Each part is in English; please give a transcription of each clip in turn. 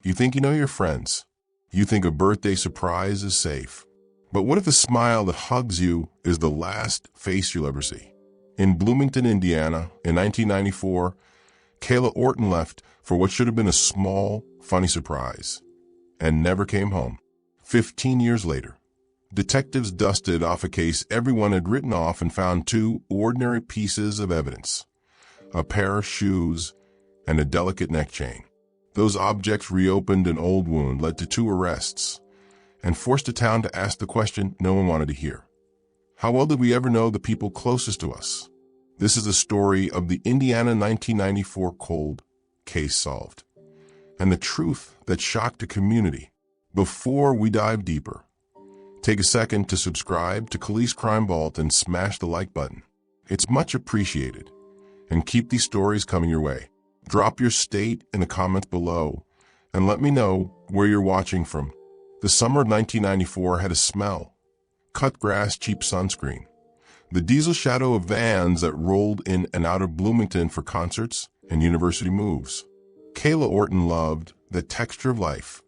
You think you know your friends. You think a birthday surprise is safe. But what if the smile that hugs you is the last face you'll ever see? In Bloomington, Indiana, in 1994, Kayla Orton left for what should have been a small, funny surprise, and never came home. 15 years later, detectives dusted off a case everyone had written off and found two ordinary pieces of evidence: a pair of shoes and a delicate neck chain. Those objects reopened an old wound, led to two arrests, and forced the town to ask the question no one wanted to hear. How well did we ever know the people closest to us? This is the story of the Indiana 1994 cold case solved, and the truth that shocked the community. Before we dive deeper, take a second to subscribe to Calis-Crime Vault and smash the like button. It's much appreciated, and keep these stories coming your way. Drop your state in the comments below, and let me know where you're watching from. The summer of 1994 had a smell: cut grass, cheap sunscreen, the diesel shadow of vans that rolled in and out of Bloomington for concerts and university moves. Kayla Orton loved the texture of life,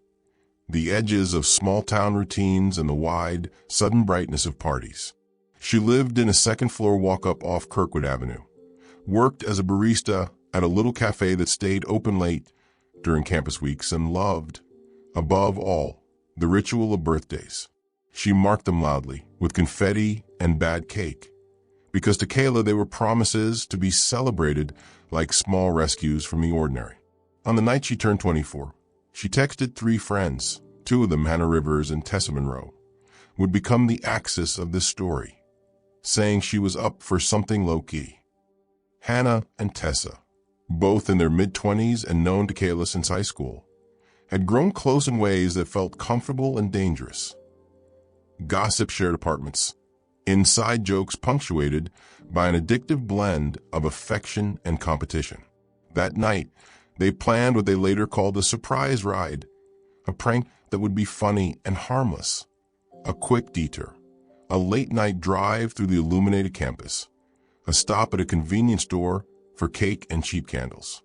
the edges of small-town routines, and the wide, sudden brightness of parties. She lived in a second-floor walk-up off Kirkwood Avenue, worked as a barista at a little cafe that stayed open late during campus weeks, and loved, above all, the ritual of birthdays. She marked them loudly with confetti and bad cake, because to Kayla they were promises to be celebrated like small rescues from the ordinary. On the night she turned 24, she texted three friends, two of them, Hannah Rivers and Tessa Monroe, would become the axis of this story, saying she was up for something low-key. Hannah and Tessa, both in their mid-20s and known to Kayla since high school, had grown close in ways that felt comfortable and dangerous. Gossip shared apartments, inside jokes punctuated by an addictive blend of affection and competition. That night, they planned what they later called a surprise ride, a prank that would be funny and harmless, a quick detour, a late-night drive through the illuminated campus, a stop at a convenience store for cake and cheap candles.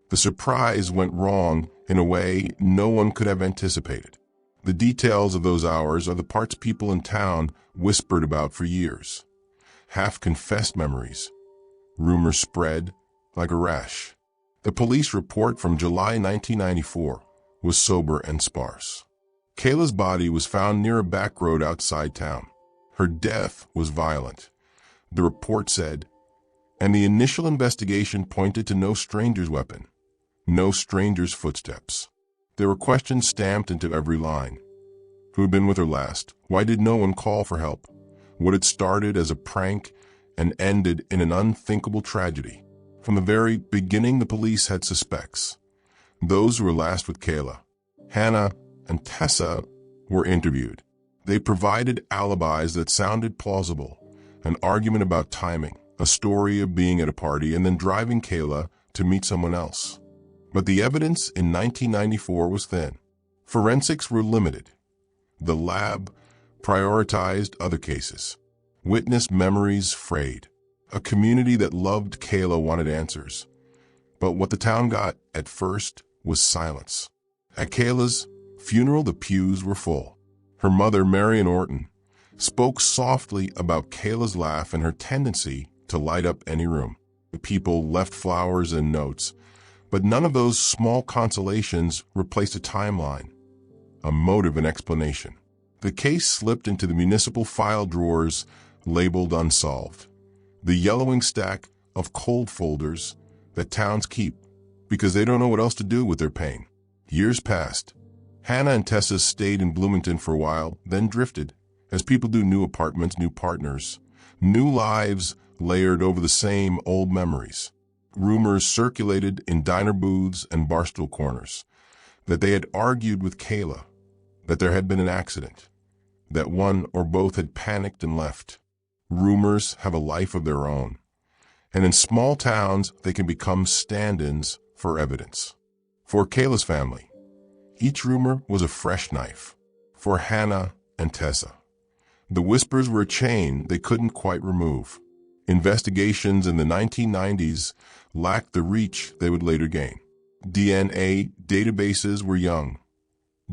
The surprise went wrong in a way no one could have anticipated. The details of those hours are the parts people in town whispered about for years. Half-confessed memories. Rumors spread like a rash. The police report from July 1994 was sober and sparse. Kayla's body was found near a back road outside town. Her death was violent, the report said, and the initial investigation pointed to no stranger's weapon, no stranger's footsteps. There were questions stamped into every line. Who had been with her last? Why did no one call for help? What had started as a prank and ended in an unthinkable tragedy? From the very beginning, the police had suspects. Those who were last with Kayla. Hannah and Tessa were interviewed. They provided alibis that sounded plausible, an argument about timing, a story of being at a party and then driving Kayla to meet someone else. But the evidence in 1994 was thin. Forensics were limited. The lab prioritized other cases. Witness memories frayed. A community that loved Kayla wanted answers. But what the town got at first was silence. At Kayla's funeral, the pews were full. Her mother, Marion Orton, spoke softly about Kayla's laugh and her tendency to light up any room. The people left flowers and notes, but none of those small consolations replaced a timeline, a motive, and explanation. The case slipped into the municipal file drawers labeled unsolved, the yellowing stack of cold folders that towns keep because they don't know what else to do with their pain. Years passed. Hannah and Tessa stayed in Bloomington for a while, then drifted, as people do: new apartments, new partners, new lives layered over the same old memories. Rumors circulated in diner booths and barstool corners that they had argued with Kayla, that there had been an accident, that one or both had panicked and left. Rumors have a life of their own, and in small towns they can become stand-ins for evidence. For Kayla's family, each rumor was a fresh knife. For Hannah and Tessa, the whispers were a chain they couldn't quite remove. Investigations in the 1990s lacked the reach they would later gain. DNA databases were young,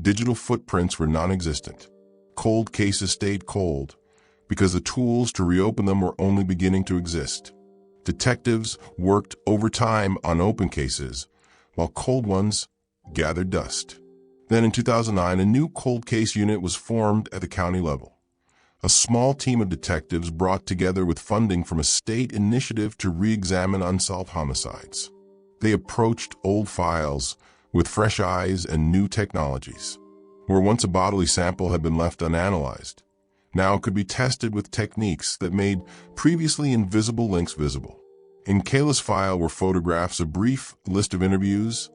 Digital footprints were non-existent. Cold cases stayed cold because the tools to reopen them were only beginning to exist. Detectives worked overtime on open cases, while cold ones gathered dust. Then in 2009, a new cold case unit was formed at the county level. A small team of detectives brought together with funding from a state initiative to re-examine unsolved homicides. They approached old files with fresh eyes and new technologies. Where once a bodily sample had been left unanalyzed, now it could be tested with techniques that made previously invisible links visible. In Kayla's file were photographs, a brief list of interviews,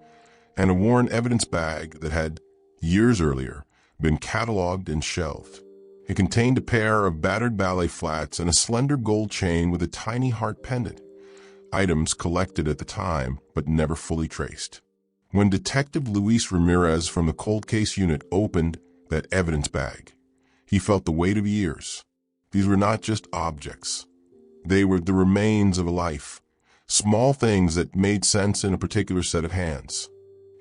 and a worn evidence bag that had, years earlier, been cataloged and shelved. It contained a pair of battered ballet flats and a slender gold chain with a tiny heart pendant, items collected at the time but never fully traced. When Detective Luis Ramirez from the cold case unit opened that evidence bag, he felt the weight of years. These were not just objects. They were the remains of a life, small things that made sense in a particular set of hands.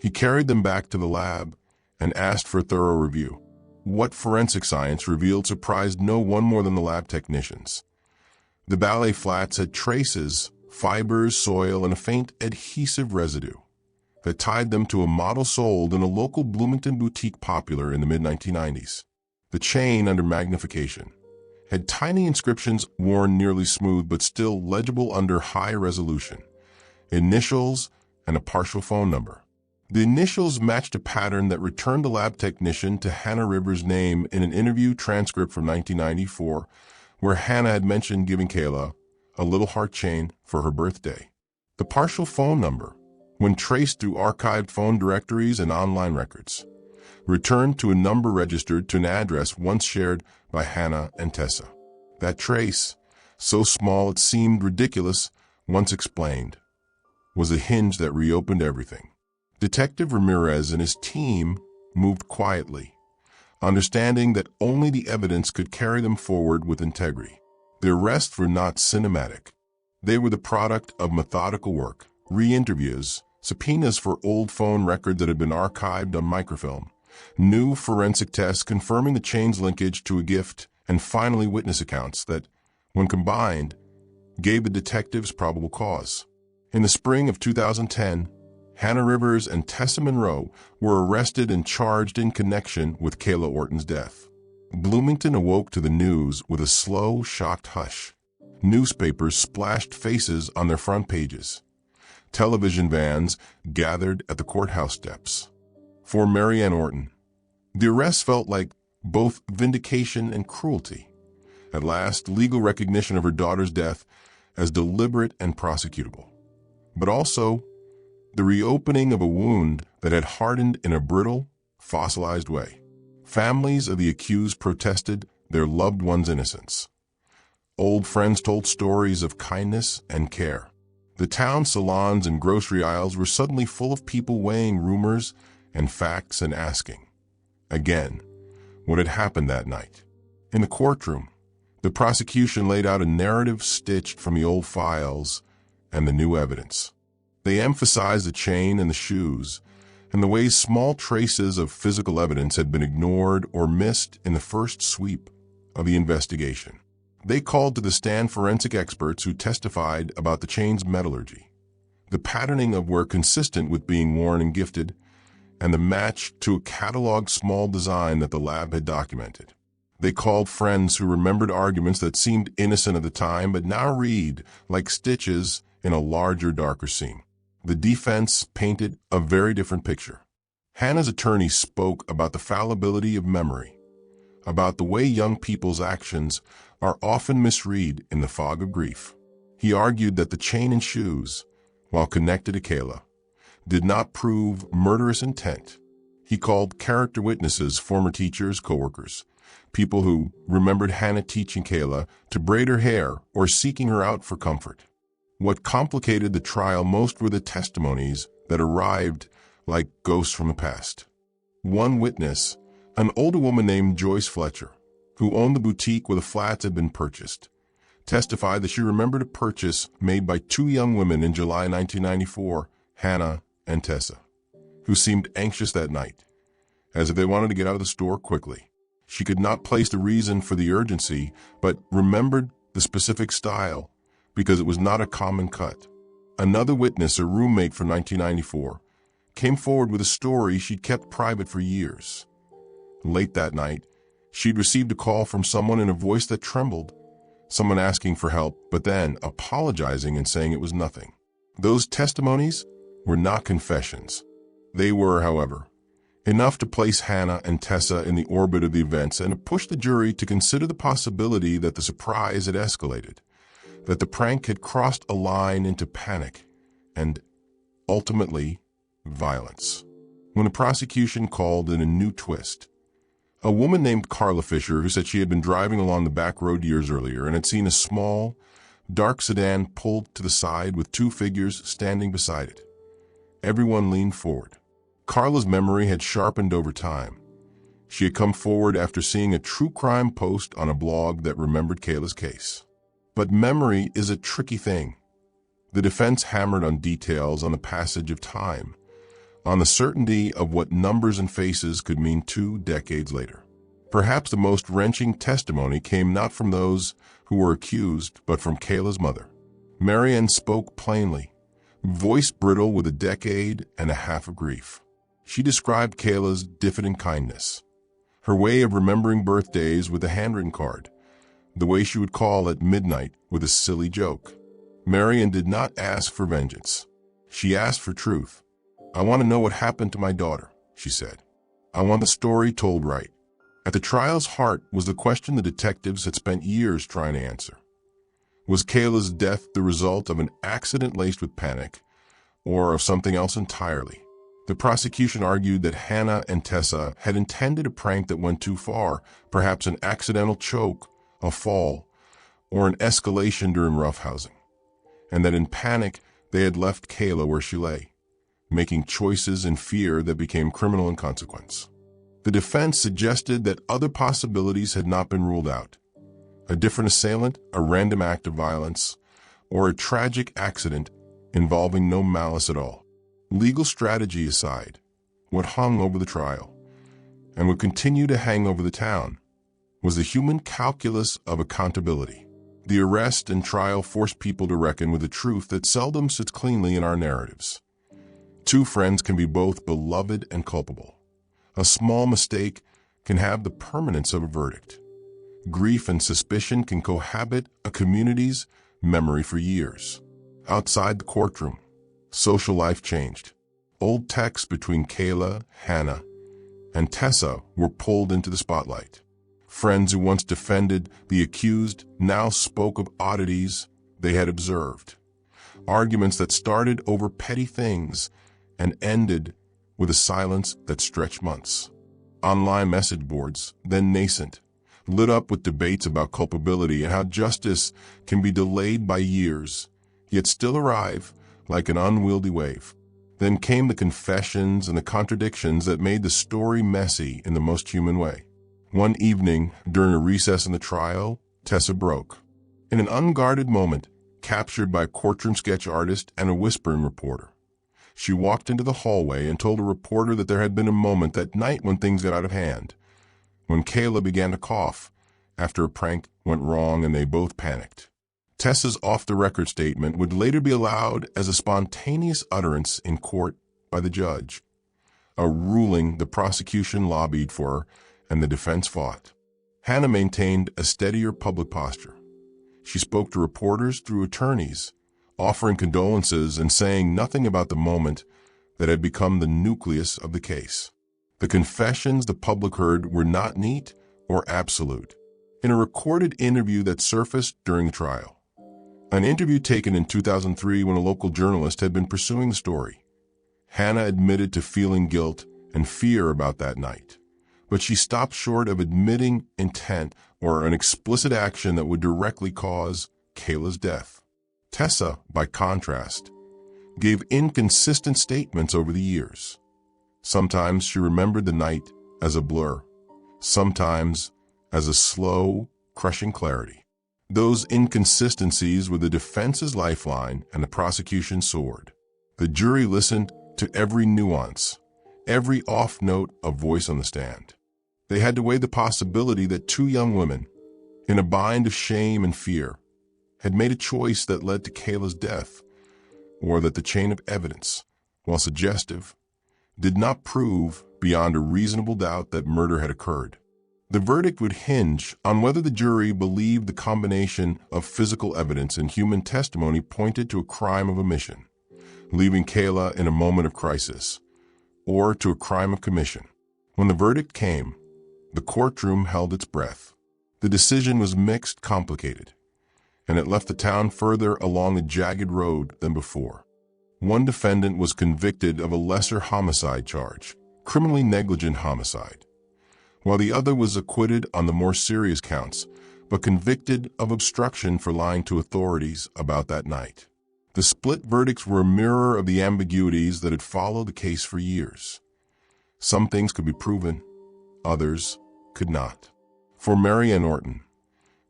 He carried them back to the lab and asked for a thorough review. What forensic science revealed surprised no one more than the lab technicians. The ballet flats had traces, fibers, soil, and a faint adhesive residue that tied them to a model sold in a local Bloomington boutique popular in the mid-1990s. The chain, under magnification, had tiny inscriptions worn nearly smooth but still legible under high resolution, initials, and a partial phone number. The initials matched a pattern that returned the lab technician to Hannah Rivers' name in an interview transcript from 1994, where Hannah had mentioned giving Kayla a little heart chain for her birthday. The partial phone number, when traced through archived phone directories and online records, returned to a number registered to an address once shared by Hannah and Tessa. That trace, so small it seemed ridiculous once explained, was a hinge that reopened everything. Detective Ramirez and his team moved quietly, understanding that only the evidence could carry them forward with integrity. Their arrests were not cinematic. They were the product of methodical work, re-interviews, subpoenas for old phone records that had been archived on microfilm, new forensic tests confirming the chain's linkage to a gift, and finally witness accounts that, when combined, gave the detectives probable cause. In the spring of 2010, Hannah Rivers and Tessa Monroe were arrested and charged in connection with Kayla Orton's death. Bloomington awoke to the news with a slow, shocked hush. Newspapers splashed faces on their front pages. Television vans gathered at the courthouse steps. For Marianne Orton, the arrest felt like both vindication and cruelty. At last, legal recognition of her daughter's death as deliberate and prosecutable. But also, the reopening of a wound that had hardened in a brittle, fossilized way. Families of the accused protested their loved one's innocence. Old friends told stories of kindness and care. The town salons and grocery aisles were suddenly full of people weighing rumors and facts and asking, again, what had happened that night. In the courtroom, the prosecution laid out a narrative stitched from the old files and the new evidence. They emphasized the chain and the shoes, and the ways small traces of physical evidence had been ignored or missed in the first sweep of the investigation. They called to the stand forensic experts who testified about the chain's metallurgy. The patterning of were consistent with being worn and gifted, and the match to a cataloged small design that the lab had documented. They called friends who remembered arguments that seemed innocent at the time but now read like stitches in a larger, darker seam. The defense painted a very different picture. Hannah's attorney spoke about the fallibility of memory, about the way young people's actions are often misread in the fog of grief. He argued that the chain and shoes, while connected to Kayla, did not prove murderous intent. He called character witnesses former teachers, coworkers, people who remembered Hannah teaching Kayla to braid her hair or seeking her out for comfort. What complicated the trial most were the testimonies that arrived like ghosts from the past. One witness, an older woman named Joyce Fletcher, who owned the boutique where the flats had been purchased, testified that she remembered a purchase made by two young women in July 1994, Hannah and Tessa, who seemed anxious that night, as if they wanted to get out of the store quickly. She could not place the reason for the urgency, but remembered the specific style because it was not a common cut. Another witness, a roommate from 1994, came forward with a story she'd kept private for years. Late that night, she'd received a call from someone in a voice that trembled, someone asking for help, but then apologizing and saying it was nothing. Those testimonies were not confessions. They were, however, enough to place Hannah and Tessa in the orbit of the events and to push the jury to consider the possibility that the surprise had escalated, that the prank had crossed a line into panic and, ultimately, violence. When the prosecution called in a new twist, a woman named Carla Fisher, who said she had been driving along the back road years earlier and had seen a small, dark sedan pulled to the side with two figures standing beside it. Everyone leaned forward. Carla's memory had sharpened over time. She had come forward after seeing a true crime post on a blog that remembered Kayla's case. But memory is a tricky thing. The defense hammered on details on the passage of time, on the certainty of what numbers and faces could mean 2 decades later. Perhaps the most wrenching testimony came not from those who were accused, but from Kayla's mother. Marianne spoke plainly, voice brittle with a decade and a half of grief. She described Kayla's diffident kindness, her way of remembering birthdays with a handwritten card, the way she would call at midnight with a silly joke. Marianne did not ask for vengeance. She asked for truth. "I want to know what happened to my daughter," she said. "I want the story told right." At the trial's heart was the question the detectives had spent years trying to answer. Was Kayla's death the result of an accident laced with panic, or of something else entirely? The prosecution argued that Hannah and Tessa had intended a prank that went too far, perhaps an accidental choke, a fall, or an escalation during roughhousing, and that in panic they had left Kayla where she lay, making choices in fear that became criminal in consequence. The defense suggested that other possibilities had not been ruled out. A different assailant, a random act of violence, or a tragic accident involving no malice at all. Legal strategy aside, what hung over the trial, and would continue to hang over the town, was the human calculus of accountability. The arrest and trial forced people to reckon with a truth that seldom sits cleanly in our narratives. Two friends can be both beloved and culpable. A small mistake can have the permanence of a verdict. Grief and suspicion can cohabit a community's memory for years. Outside the courtroom, social life changed. Old texts between Kayla, Hannah, and Tessa were pulled into the spotlight. Friends who once defended the accused now spoke of oddities they had observed. Arguments that started over petty things and ended with a silence that stretched months. Online message boards, then nascent, lit up with debates about culpability and how justice can be delayed by years, yet still arrive like an unwieldy wave. Then came the confessions and the contradictions that made the story messy in the most human way. One evening, during a recess in the trial, Tessa broke. In an unguarded moment, captured by a courtroom sketch artist and a whispering reporter, she walked into the hallway and told a reporter that there had been a moment that night when things got out of hand, when Kayla began to cough after a prank went wrong and they both panicked. Tessa's off-the-record statement would later be allowed as a spontaneous utterance in court by the judge, a ruling the prosecution lobbied for and the defense fought. Hannah maintained a steadier public posture. She spoke to reporters through attorneys, offering condolences and saying nothing about the moment that had become the nucleus of the case. The confessions the public heard were not neat or absolute. In a recorded interview that surfaced during the trial, an interview taken in 2003 when a local journalist had been pursuing the story, Hannah admitted to feeling guilt and fear about that night, but she stopped short of admitting intent or an explicit action that would directly cause Kayla's death. Tessa, by contrast, gave inconsistent statements over the years. Sometimes she remembered the night as a blur, sometimes as a slow, crushing clarity. Those inconsistencies were the defense's lifeline and the prosecution's sword. The jury listened to every nuance, every off note a voice on the stand. They had to weigh the possibility that two young women, in a bind of shame and fear, had made a choice that led to Kayla's death, or that the chain of evidence, while suggestive, did not prove beyond a reasonable doubt that murder had occurred. The verdict would hinge on whether the jury believed the combination of physical evidence and human testimony pointed to a crime of omission, leaving Kayla in a moment of crisis, or to a crime of commission. When the verdict came, the courtroom held its breath. The decision was mixed, complicated, and it left the town further along a jagged road than before. One defendant was convicted of a lesser homicide charge, criminally negligent homicide, while the other was acquitted on the more serious counts, but convicted of obstruction for lying to authorities about that night. The split verdicts were a mirror of the ambiguities that had followed the case for years. Some things could be proven, others could not. For Mary Orton,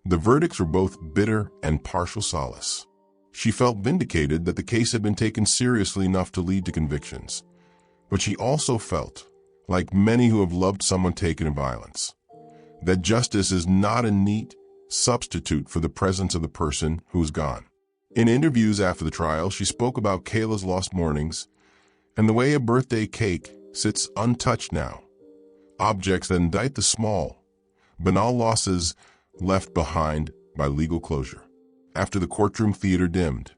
the verdicts were both bitter and partial solace. She felt vindicated that the case had been taken seriously enough to lead to convictions, but she also felt, like many who have loved someone taken in violence, that justice is not a neat substitute for the presence of the person who is gone. In interviews after the trial, she spoke about Kayla's lost mornings and the way a birthday cake sits untouched now, objects that indict the small, banal losses left behind by legal closure. After the courtroom theater dimmed,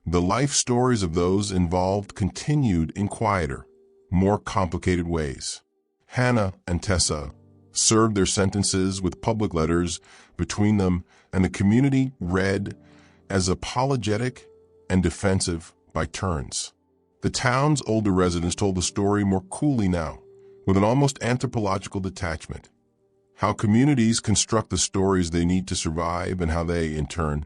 the life stories of those involved continued in quieter, more complicated ways. Hannah and Tessa served their sentences with public letters between them, and the community read as apologetic and defensive by turns. The town's older residents told the story more coolly now, with an almost anthropological detachment. How communities construct the stories they need to survive, and how they, in turn,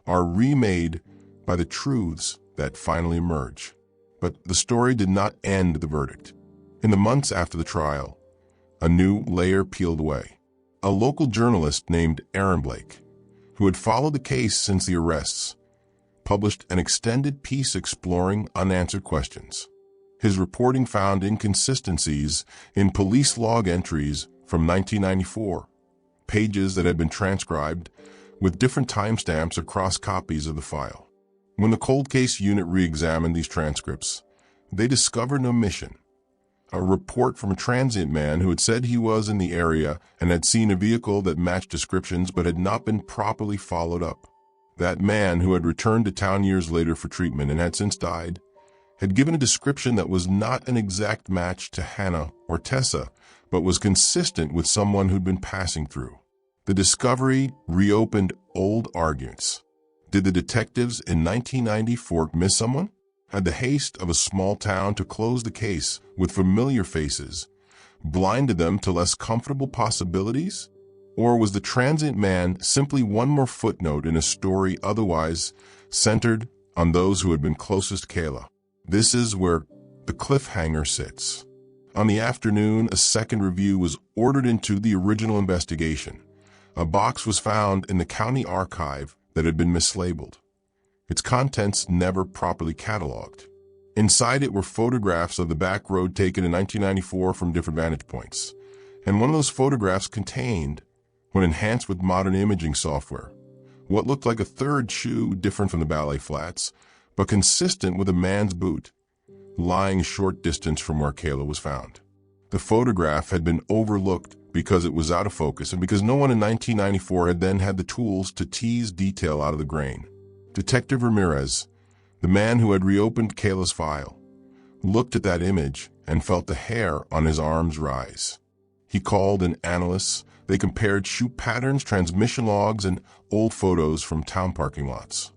are remade by the truths that finally emerge. But the story did not end the verdict. In the months after the trial, a new layer peeled away. A local journalist named Aaron Blake, who had followed the case since the arrests, published an extended piece exploring unanswered questions. His reporting found inconsistencies in police log entries from 1994, pages that had been transcribed with different timestamps across copies of the file. When the cold case unit re-examined these transcripts, they discovered an omission. A report from a transient man who had said he was in the area and had seen a vehicle that matched descriptions but had not been properly followed up. That man, who had returned to town years later for treatment and had since died, had given a description that was not an exact match to Hannah or Tessa, but was consistent with someone who'd been passing through. The discovery reopened old arguments. Did the detectives in 1994 miss someone? Had the haste of a small town to close the case with familiar faces blinded them to less comfortable possibilities? Or was the transient man simply one more footnote in a story otherwise centered on those who had been closest to Kayla? This is where the cliffhanger sits. On the afternoon, a second review was ordered into the original investigation. A box was found in the county archive that had been mislabeled, its contents never properly cataloged. Inside it were photographs of the back road taken in 1994 from different vantage points, and one of those photographs contained, when enhanced with modern imaging software, what looked like a third shoe different from the ballet flats, but consistent with a man's boot, lying a short distance from where Kayla was found. The photograph had been overlooked because it was out of focus and because no one in 1994 had then had the tools to tease detail out of the grain. Detective Ramirez, the man who had reopened Kayla's file, looked at that image and felt the hair on his arms rise. He called in analysts. They compared shoe patterns, transmission logs, and old photos from town parking lots.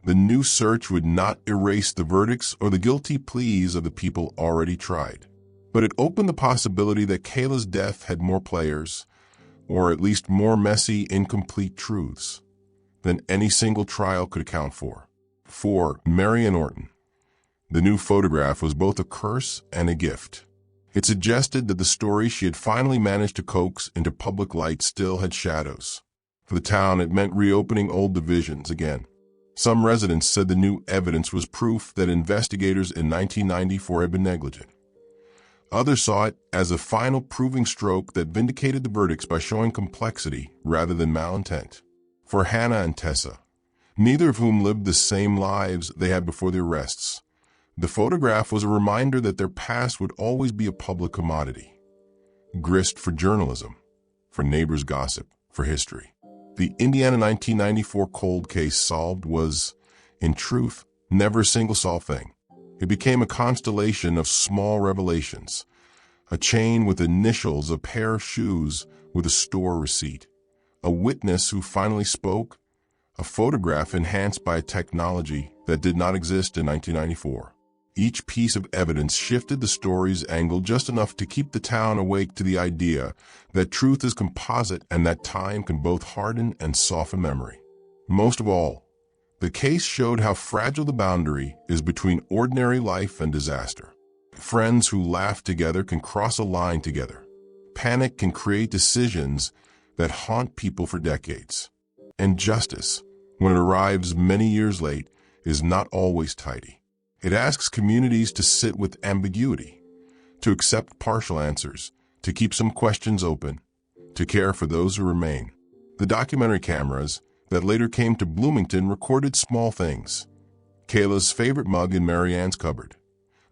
The new search would not erase the verdicts or the guilty pleas of the people already tried, but it opened the possibility that Kayla's death had more players, or at least more messy, incomplete truths, than any single trial could account for. For Mary Orton, the new photograph was both a curse and a gift. It suggested that the story she had finally managed to coax into public light still had shadows. For the town, it meant reopening old divisions again. Some residents said the new evidence was proof that investigators in 1994 had been negligent. Others saw it as a final proving stroke that vindicated the verdicts by showing complexity rather than malintent. For Hannah and Tessa, neither of whom lived the same lives they had before the arrests, the photograph was a reminder that their past would always be a public commodity. Grist for journalism, for neighbors' gossip, for history. The Indiana 1994 cold case solved was, in truth, never a single solved thing. It became a constellation of small revelations, a chain with initials, a pair of shoes with a store receipt, a witness who finally spoke, a photograph enhanced by a technology that did not exist in 1994. Each piece of evidence shifted the story's angle just enough to keep the town awake to the idea that truth is composite and that time can both harden and soften memory. Most of all, the case showed how fragile the boundary is between ordinary life and disaster. Friends who laugh together can cross a line together. Panic can create decisions that haunt people for decades. And justice, when it arrives many years late, is not always tidy. It asks communities to sit with ambiguity, to accept partial answers, to keep some questions open, to care for those who remain. The documentary cameras that later came to Bloomington recorded small things. Kayla's favorite mug in Marianne's cupboard,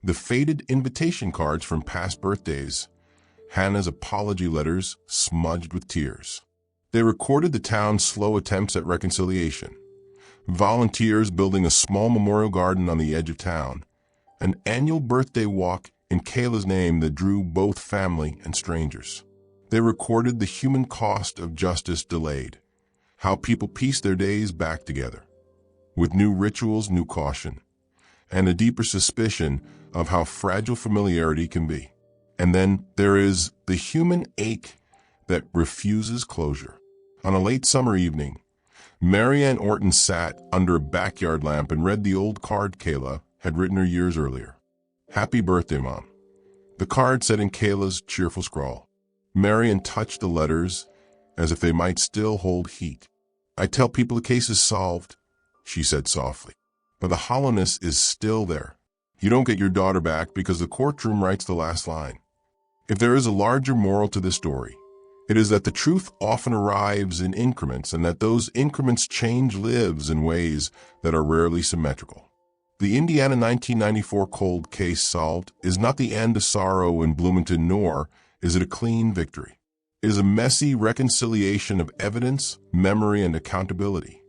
the faded invitation cards from past birthdays, Hannah's apology letters smudged with tears. They recorded the town's slow attempts at reconciliation. Volunteers building a small memorial garden on the edge of town, an annual birthday walk in Kayla's name that drew both family and strangers. They recorded the human cost of justice delayed, how people piece their days back together, with new rituals, new caution, and a deeper suspicion of how fragile familiarity can be. And then there is the human ache that refuses closure. On a late summer evening, Marianne Orton sat under a backyard lamp and read the old card Kayla had written her years earlier. "Happy birthday, Mom." The card said in Kayla's cheerful scrawl. Marianne touched the letters as if they might still hold heat. "I tell people the case is solved," she said softly, "but the hollowness is still there. You don't get your daughter back because the courtroom writes the last line." If there is a larger moral to this story, it is that the truth often arrives in increments and that those increments change lives in ways that are rarely symmetrical. The Indiana 1994 cold case solved is not the end of sorrow in Bloomington, nor is it a clean victory. It is a messy reconciliation of evidence, memory, and accountability.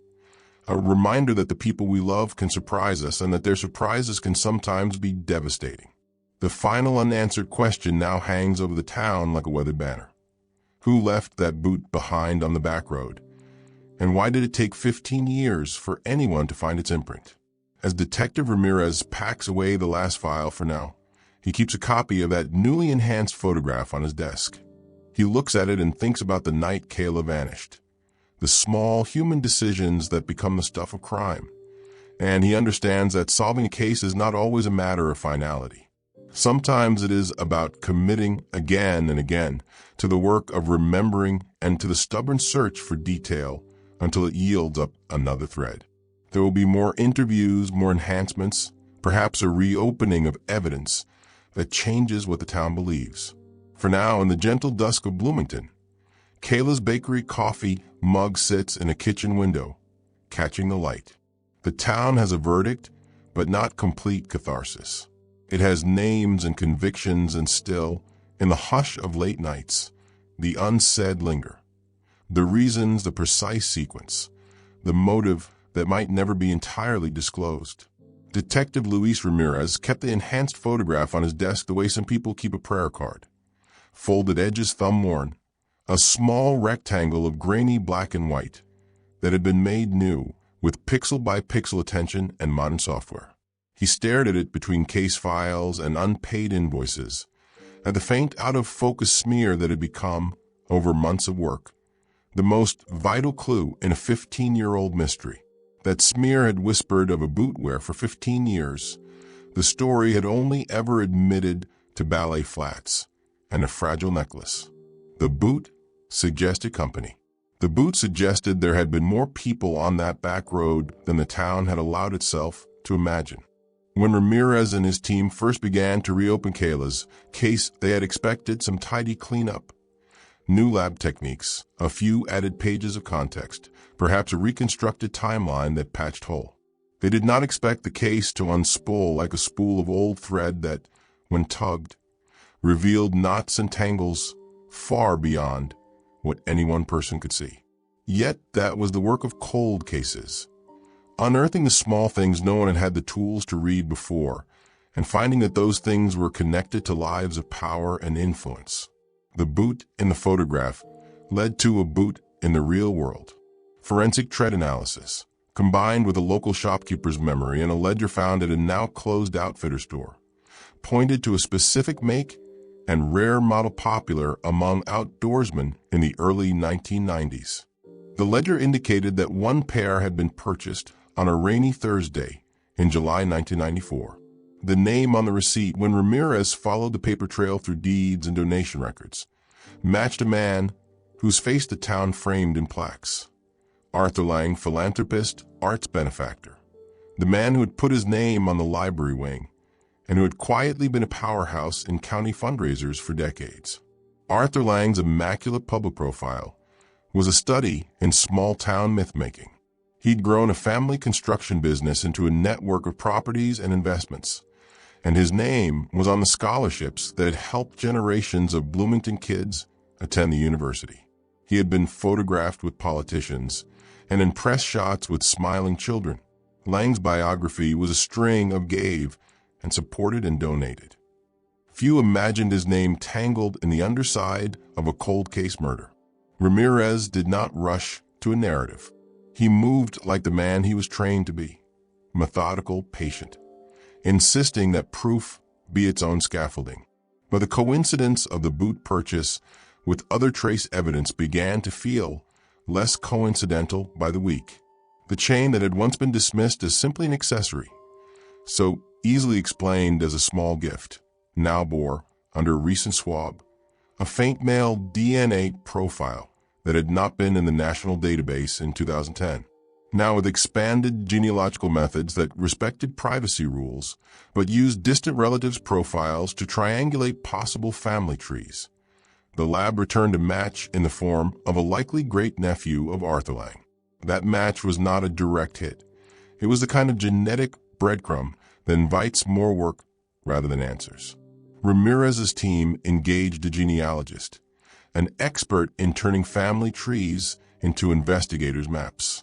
A reminder that the people we love can surprise us and that their surprises can sometimes be devastating. The final unanswered question now hangs over the town like a weathered banner. Who left that boot behind on the back road? And why did it take 15 years for anyone to find its imprint? As Detective Ramirez packs away the last file for now, he keeps a copy of that newly enhanced photograph on his desk. He looks at it and thinks about the night Kayla vanished, the small human decisions that become the stuff of crime. And he understands that solving a case is not always a matter of finality. Sometimes it is about committing again and again to the work of remembering and to the stubborn search for detail until it yields up another thread. There will be more interviews, more enhancements, perhaps a reopening of evidence that changes what the town believes. For now, in the gentle dusk of Bloomington, Kayla's bakery coffee mug sits in a kitchen window, catching the light. The town has a verdict, but not complete catharsis. It has names and convictions, and still, in the hush of late nights, the unsaid linger. The reasons, the precise sequence, the motive that might never be entirely disclosed. Detective Luis Ramirez kept the enhanced photograph on his desk the way some people keep a prayer card. Folded edges thumb-worn, a small rectangle of grainy black and white that had been made new with pixel-by-pixel attention and modern software. He stared at it between case files and unpaid invoices, at the faint out-of-focus smear that had become, over months of work, the most vital clue in a 15-year-old mystery. That smear had whispered of a boot wear for 15 years. The story had only ever admitted to ballet flats and a fragile necklace. The boot suggested company. The boot suggested there had been more people on that back road than the town had allowed itself to imagine. When Ramirez and his team first began to reopen Kayla's case, they had expected some tidy cleanup. New lab techniques, a few added pages of context, perhaps a reconstructed timeline that patched hole. They did not expect the case to unspool like a spool of old thread that, when tugged, revealed knots and tangles far beyond what any one person could see. Yet that was the work of cold cases, unearthing the small things no one had had the tools to read before, and finding that those things were connected to lives of power and influence. The boot in the photograph led to a boot in the real world. Forensic tread analysis, combined with a local shopkeeper's memory and a ledger found at a now-closed outfitter store, pointed to a specific make and rare model popular among outdoorsmen in the early 1990s. The ledger indicated that one pair had been purchased on a rainy Thursday in July 1994. The name on the receipt, when Ramirez followed the paper trail through deeds and donation records, matched a man whose face the town framed in plaques. Arthur Lang, philanthropist, arts benefactor. The man who had put his name on the library wing and who had quietly been a powerhouse in county fundraisers for decades. Arthur Lang's immaculate public profile was a study in small-town myth-making. He'd grown a family construction business into a network of properties and investments, and his name was on the scholarships that had helped generations of Bloomington kids attend the university. He had been photographed with politicians and in press shots with smiling children. Lang's biography was a string of gave and supported and donated. Few imagined his name tangled in the underside of a cold case murder. Ramirez did not rush to a narrative. He moved like the man he was trained to be, methodical, patient, insisting that proof be its own scaffolding. But the coincidence of the boot purchase with other trace evidence began to feel less coincidental by the week. The chain that had once been dismissed as simply an accessory, so easily explained as a small gift, now bore, under a recent swab, a faint male DNA profile that had not been in the national database in 2010. Now, with expanded genealogical methods that respected privacy rules, but used distant relatives' profiles to triangulate possible family trees, the lab returned a match in the form of a likely great-nephew of Arthur Lang. That match was not a direct hit. It was the kind of genetic breadcrumb that invites more work rather than answers. Ramirez's team engaged a genealogist, an expert in turning family trees into investigators' maps.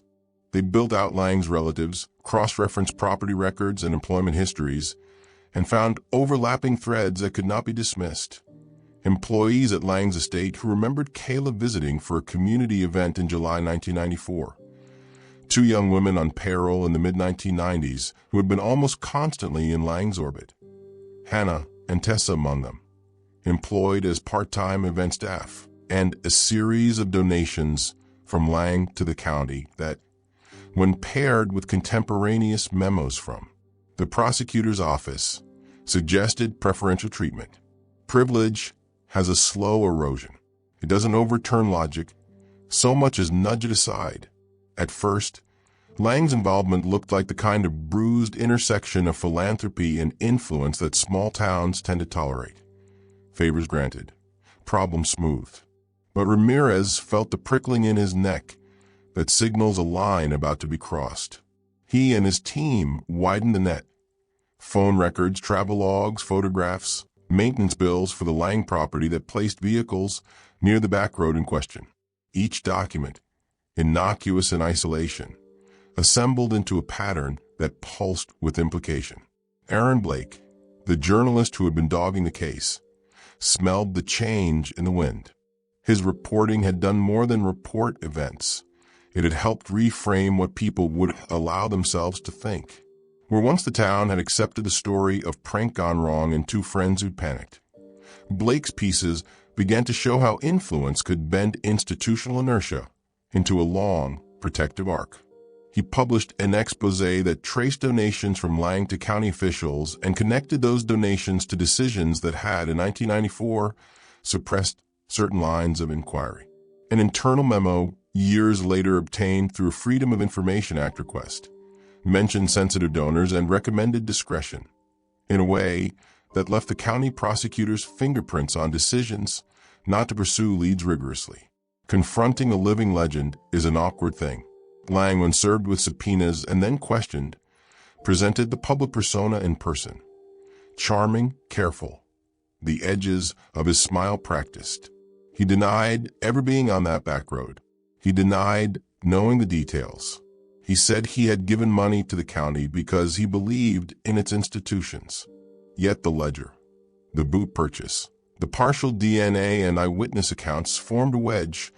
They built out Lang's relatives, cross-referenced property records and employment histories, and found overlapping threads that could not be dismissed. Employees at Lang's estate who remembered Kayla visiting for a community event in July 1994. Two young women on payroll in the mid-1990s who had been almost constantly in Lang's orbit. Hannah and Tessa among them, employed as part-time event staff, and a series of donations from Lang to the county that, when paired with contemporaneous memos from the prosecutor's office, suggested preferential treatment. Privilege has a slow erosion. It doesn't overturn logic, so much as nudge it aside. At first, Lang's involvement looked like the kind of bruised intersection of philanthropy and influence that small towns tend to tolerate. Favors granted, problems smoothed. But Ramirez felt the prickling in his neck that signals a line about to be crossed. He and his team widened the net. Phone records, travel logs, photographs, maintenance bills for the Lang property that placed vehicles near the back road in question. Each document, innocuous in isolation, assembled into a pattern that pulsed with implication. Aaron Blake, the journalist who had been dogging the case, smelled the change in the wind. His reporting had done more than report events. It had helped reframe what people would allow themselves to think. Where once the town had accepted the story of prank gone wrong and two friends who'd panicked, Blake's pieces began to show how influence could bend institutional inertia into a long, protective arc. He published an exposé that traced donations from Lang to county officials and connected those donations to decisions that had, in 1994, suppressed certain lines of inquiry. An internal memo, years later obtained through a Freedom of Information Act request, mentioned sensitive donors, and recommended discretion, in a way that left the county prosecutor's fingerprints on decisions not to pursue leads rigorously. Confronting a living legend is an awkward thing. Lang, when served with subpoenas and then questioned, presented the public persona in person. Charming, careful, the edges of his smile practiced. He denied ever being on that back road. He denied knowing the details. He said he had given money to the county because he believed in its institutions. Yet the ledger, the boot purchase, the partial DNA and eyewitness accounts formed a wedge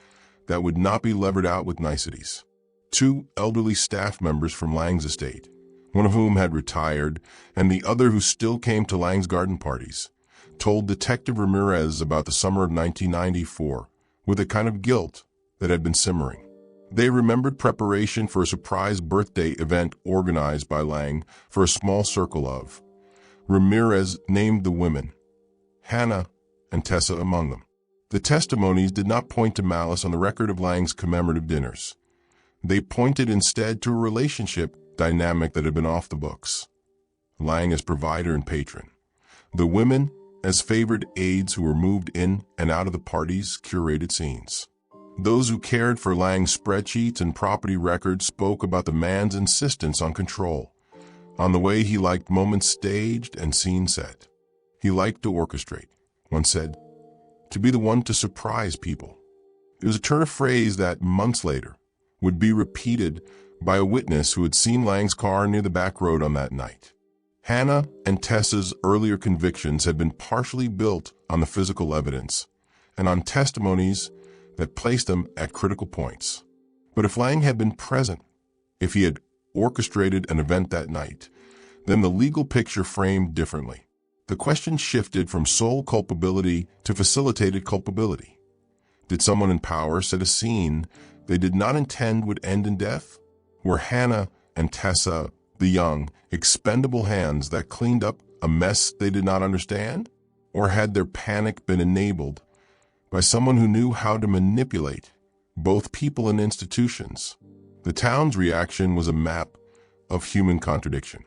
that would not be levered out with niceties. 2 elderly staff members from Lang's estate, one of whom had retired and the other who still came to Lang's garden parties, told Detective Ramirez about the summer of 1994 with a kind of guilt that had been simmering. They remembered preparation for a surprise birthday event organized by Lang for a small circle of. Ramirez named the women, Hannah and Tessa among them. The testimonies did not point to malice on the record of Lang's commemorative dinners. They pointed instead to a relationship dynamic that had been off the books. Lang as provider and patron. The women as favored aides who were moved in and out of the party's curated scenes. Those who cared for Lang's spreadsheets and property records spoke about the man's insistence on control, on the way he liked moments staged and scenes set. He liked to orchestrate, one said, to be the one to surprise people. It was a turn of phrase that, months later, would be repeated by a witness who had seen Lang's car near the back road on that night. Hannah and Tessa's earlier convictions had been partially built on the physical evidence and on testimonies that placed them at critical points. But if Lang had been present, if he had orchestrated an event that night, then the legal picture framed differently. The question shifted from sole culpability to facilitated culpability. Did someone in power set a scene they did not intend would end in death? Were Hannah and Tessa, the young, expendable hands that cleaned up a mess they did not understand? Or had their panic been enabled by someone who knew how to manipulate both people and institutions? The town's reaction was a map of human contradiction.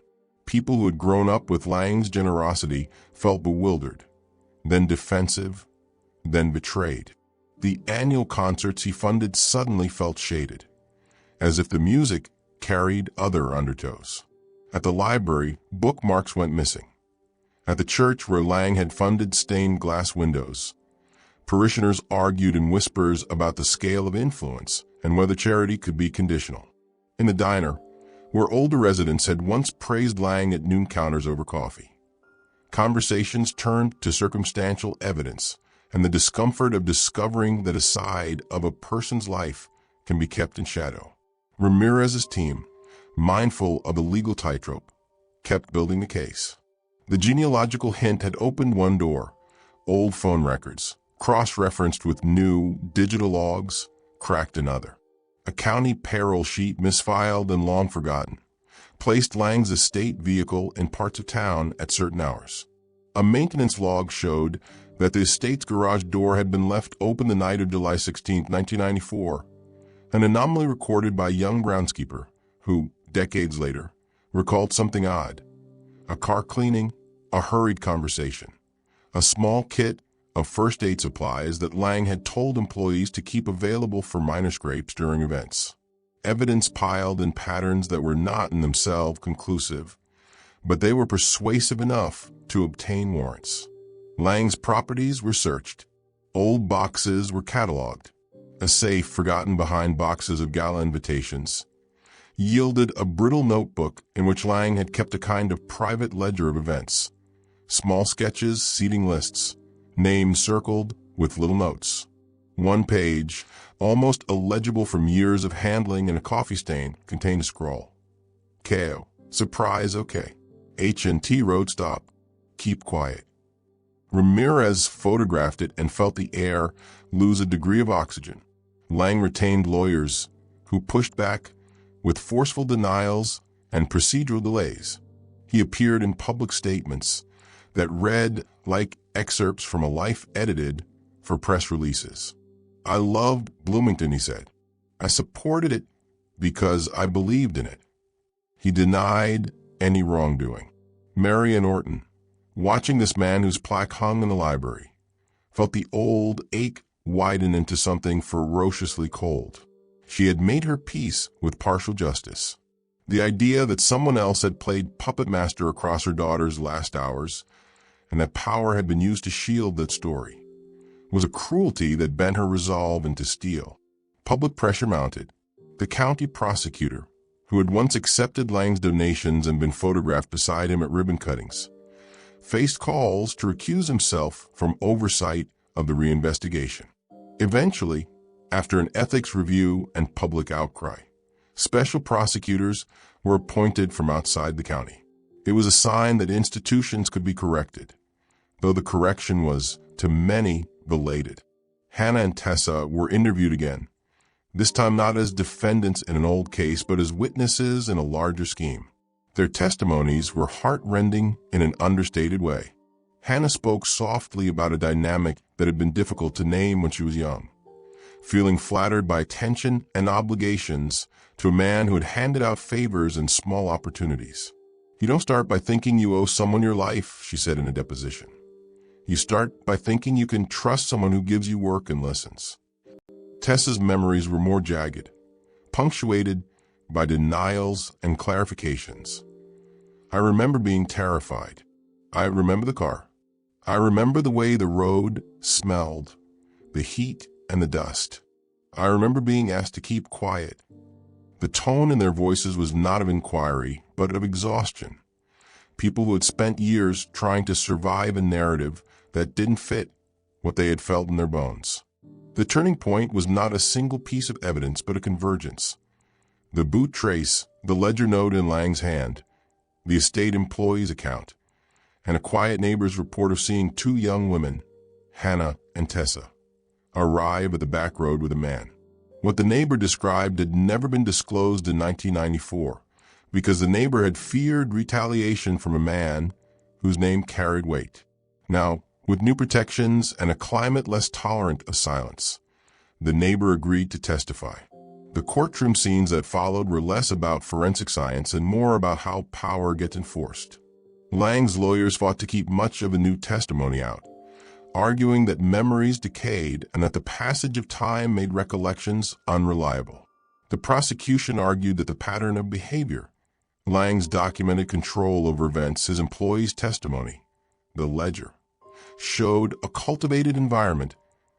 People who had grown up with Lang's generosity felt bewildered, then defensive, then betrayed. The annual concerts he funded suddenly felt shaded, as if the music carried other undertows. At the library, bookmarks went missing. At the church where Lang had funded stained glass windows, parishioners argued in whispers about the scale of influence and whether charity could be conditional. In the diner, where older residents had once praised Lang at noon counters over coffee, conversations turned to circumstantial evidence and the discomfort of discovering that a side of a person's life can be kept in shadow. Ramirez's team, mindful of the legal tightrope, kept building the case. The genealogical hint had opened one door. Old phone records, cross-referenced with new digital logs, cracked another. A county payroll sheet misfiled and long forgotten placed Lang's estate vehicle in parts of town at certain hours. A maintenance log showed that the estate's garage door had been left open the night of July 16, 1994, an anomaly recorded by a young groundskeeper who, decades later, recalled something odd. A car cleaning, a hurried conversation, a small kit of first aid supplies that Lang had told employees to keep available for minor scrapes during events. Evidence piled in patterns that were not in themselves conclusive, but they were persuasive enough to obtain warrants. Lang's properties were searched. Old boxes were cataloged. A safe forgotten behind boxes of gala invitations yielded a brittle notebook in which Lang had kept a kind of private ledger of events. Small sketches, seating lists, names circled with little notes. One page, almost illegible from years of handling and a coffee stain, contained a scrawl. KO. Surprise, okay. H&T road stop. Keep quiet. Ramirez photographed it and felt the air lose a degree of oxygen. Lang retained lawyers who pushed back with forceful denials and procedural delays. He appeared in public statements that read like excerpts from a life edited for press releases. I loved Bloomington, he said. I supported it because I believed in it. He denied any wrongdoing. Kayla Orton, watching this man whose plaque hung in the library, felt the old ache widen into something ferociously cold. She had made her peace with partial justice. The idea that someone else had played puppet master across her daughter's last hours, and that power had been used to shield that story, was a cruelty that bent her resolve into steel. Public pressure mounted. The county prosecutor, who had once accepted Lang's donations and been photographed beside him at ribbon cuttings, faced calls to recuse himself from oversight of the reinvestigation. Eventually, after an ethics review and public outcry, special prosecutors were appointed from outside the county. It was a sign that institutions could be corrected, though the correction was, to many, belated. Hannah and Tessa were interviewed again, this time not as defendants in an old case, but as witnesses in a larger scheme. Their testimonies were heart-rending in an understated way. Hannah spoke softly about a dynamic that had been difficult to name when she was young, feeling flattered by attention and obligations to a man who had handed out favors and small opportunities. "You don't start by thinking you owe someone your life," she said in a deposition. "You start by thinking you can trust someone who gives you work and listens." Tessa's memories were more jagged, punctuated by denials and clarifications. "I remember being terrified. I remember the car. I remember the way the road smelled, the heat and the dust. I remember being asked to keep quiet." The tone in their voices was not of inquiry, but of exhaustion. People who had spent years trying to survive a narrative that didn't fit what they had felt in their bones. The turning point was not a single piece of evidence, but a convergence. The boot trace, the ledger note in Lang's hand, the estate employee's account, and a quiet neighbor's report of seeing two young women, Hannah and Tessa, arrive at the back road with a man. What the neighbor described had never been disclosed in 1994, because the neighbor had feared retaliation from a man whose name carried weight. Now, with new protections and a climate less tolerant of silence, the neighbor agreed to testify. The courtroom scenes that followed were less about forensic science and more about how power gets enforced. Lang's lawyers fought to keep much of the new testimony out, arguing that memories decayed and that the passage of time made recollections unreliable. The prosecution argued that the pattern of behavior, Lang's documented control over events, his employees' testimony, the ledger, showed a cultivated environment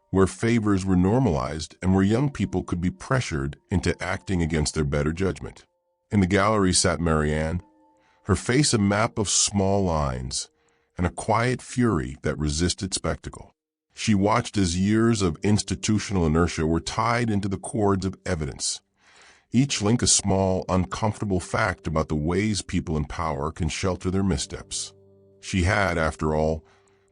where favors were normalized and where young people could be pressured into acting against their better judgment. In the gallery sat Marianne, her face a map of small lines and a quiet fury that resisted spectacle. She watched as years of institutional inertia were tied into the cords of evidence, each link a small, uncomfortable fact about the ways people in power can shelter their missteps. She had, after all,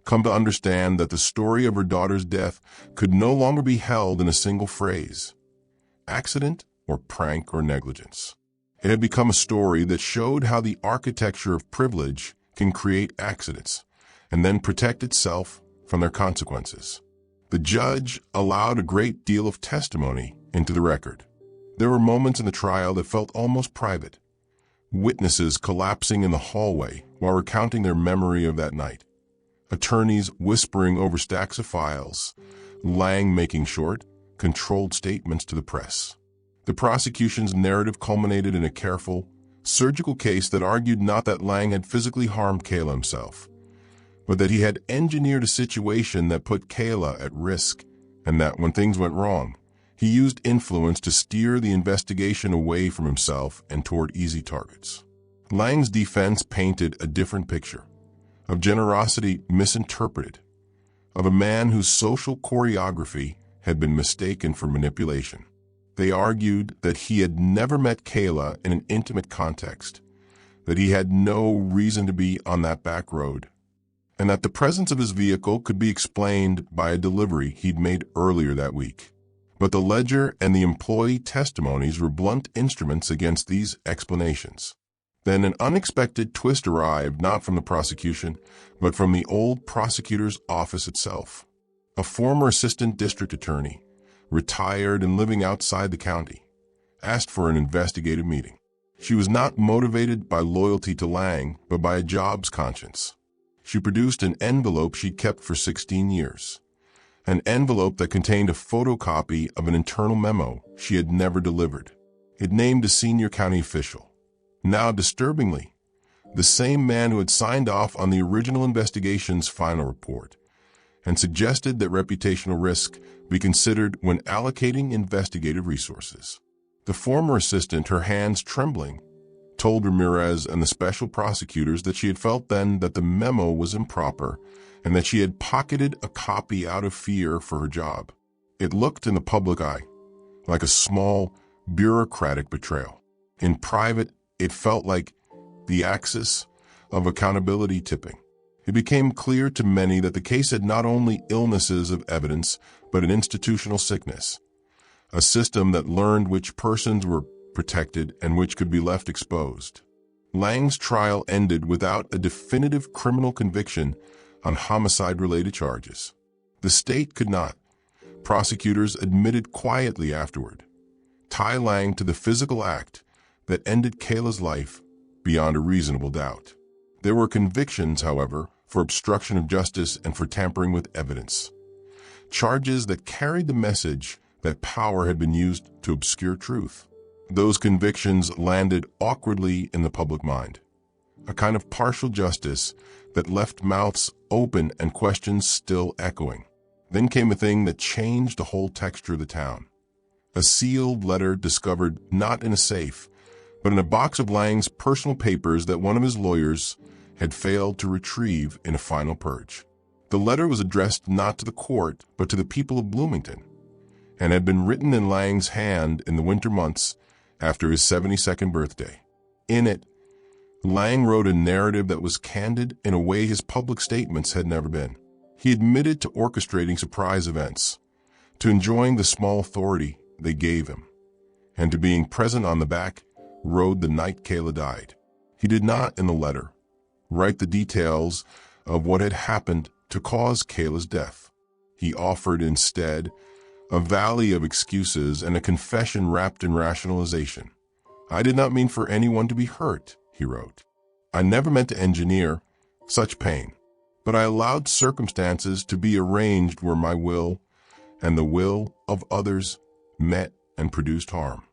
come to understand that the story of her daughter's death could no longer be held in a single phrase: accident or prank or negligence. It had become a story that showed how the architecture of privilege can create accidents and then protect itself from their consequences. The judge allowed a great deal of testimony into the record. There were moments in the trial that felt almost private, witnesses collapsing in the hallway while recounting their memory of that night, attorneys whispering over stacks of files, Lang making short, controlled statements to the press. The prosecution's narrative culminated in a careful, surgical case that argued not that Lang had physically harmed Kayla himself, but that he had engineered a situation that put Kayla at risk, and that when things went wrong, he used influence to steer the investigation away from himself and toward easy targets. Lang's defense painted a different picture, of generosity misinterpreted, of a man whose social choreography had been mistaken for manipulation. They argued that he had never met Kayla in an intimate context, that he had no reason to be on that back road, and that the presence of his vehicle could be explained by a delivery he'd made earlier that week. But the ledger and the employee testimonies were blunt instruments against these explanations. Then an unexpected twist arrived, not from the prosecution, but from the old prosecutor's office itself. A former assistant district attorney, retired and living outside the county, asked for an investigative meeting. She was not motivated by loyalty to Lang, but by a job's conscience. She produced an envelope she'd kept for 16 years. An envelope that contained a photocopy of an internal memo she had never delivered. It named a senior county official. Now, disturbingly, the same man who had signed off on the original investigation's final report and suggested that reputational risk be considered when allocating investigative resources. The former assistant, her hands trembling, told Ramirez and the special prosecutors that she had felt then that the memo was improper and that she had pocketed a copy out of fear for her job. It looked in the public eye like a small, bureaucratic betrayal. In private, it felt like the axis of accountability tipping. It became clear to many that the case had not only illnesses of evidence, but an institutional sickness, a system that learned which persons were protected and which could be left exposed. Lang's trial ended without a definitive criminal conviction on homicide-related charges. The state could not, prosecutors admitted quietly afterward, tie Lang to the physical act that ended Kayla's life beyond a reasonable doubt. There were convictions, however, for obstruction of justice and for tampering with evidence, charges that carried the message that power had been used to obscure truth. Those convictions landed awkwardly in the public mind, a kind of partial justice that left mouths open and questions still echoing. Then came a thing that changed the whole texture of the town. A sealed letter discovered not in a safe, but in a box of Lang's personal papers that one of his lawyers had failed to retrieve in a final purge. The letter was addressed not to the court, but to the people of Bloomington, and had been written in Lang's hand in the winter months after his 72nd birthday. In it, Lang wrote a narrative that was candid in a way his public statements had never been. He admitted to orchestrating surprise events, to enjoying the small authority they gave him, and to being present on the back road the night Kayla died. He did not, in the letter, write the details of what had happened to cause Kayla's death. He offered instead a valley of excuses and a confession wrapped in rationalization. "I did not mean for anyone to be hurt," he wrote. "I never meant to engineer such pain, but I allowed circumstances to be arranged where my will and the will of others met and produced harm."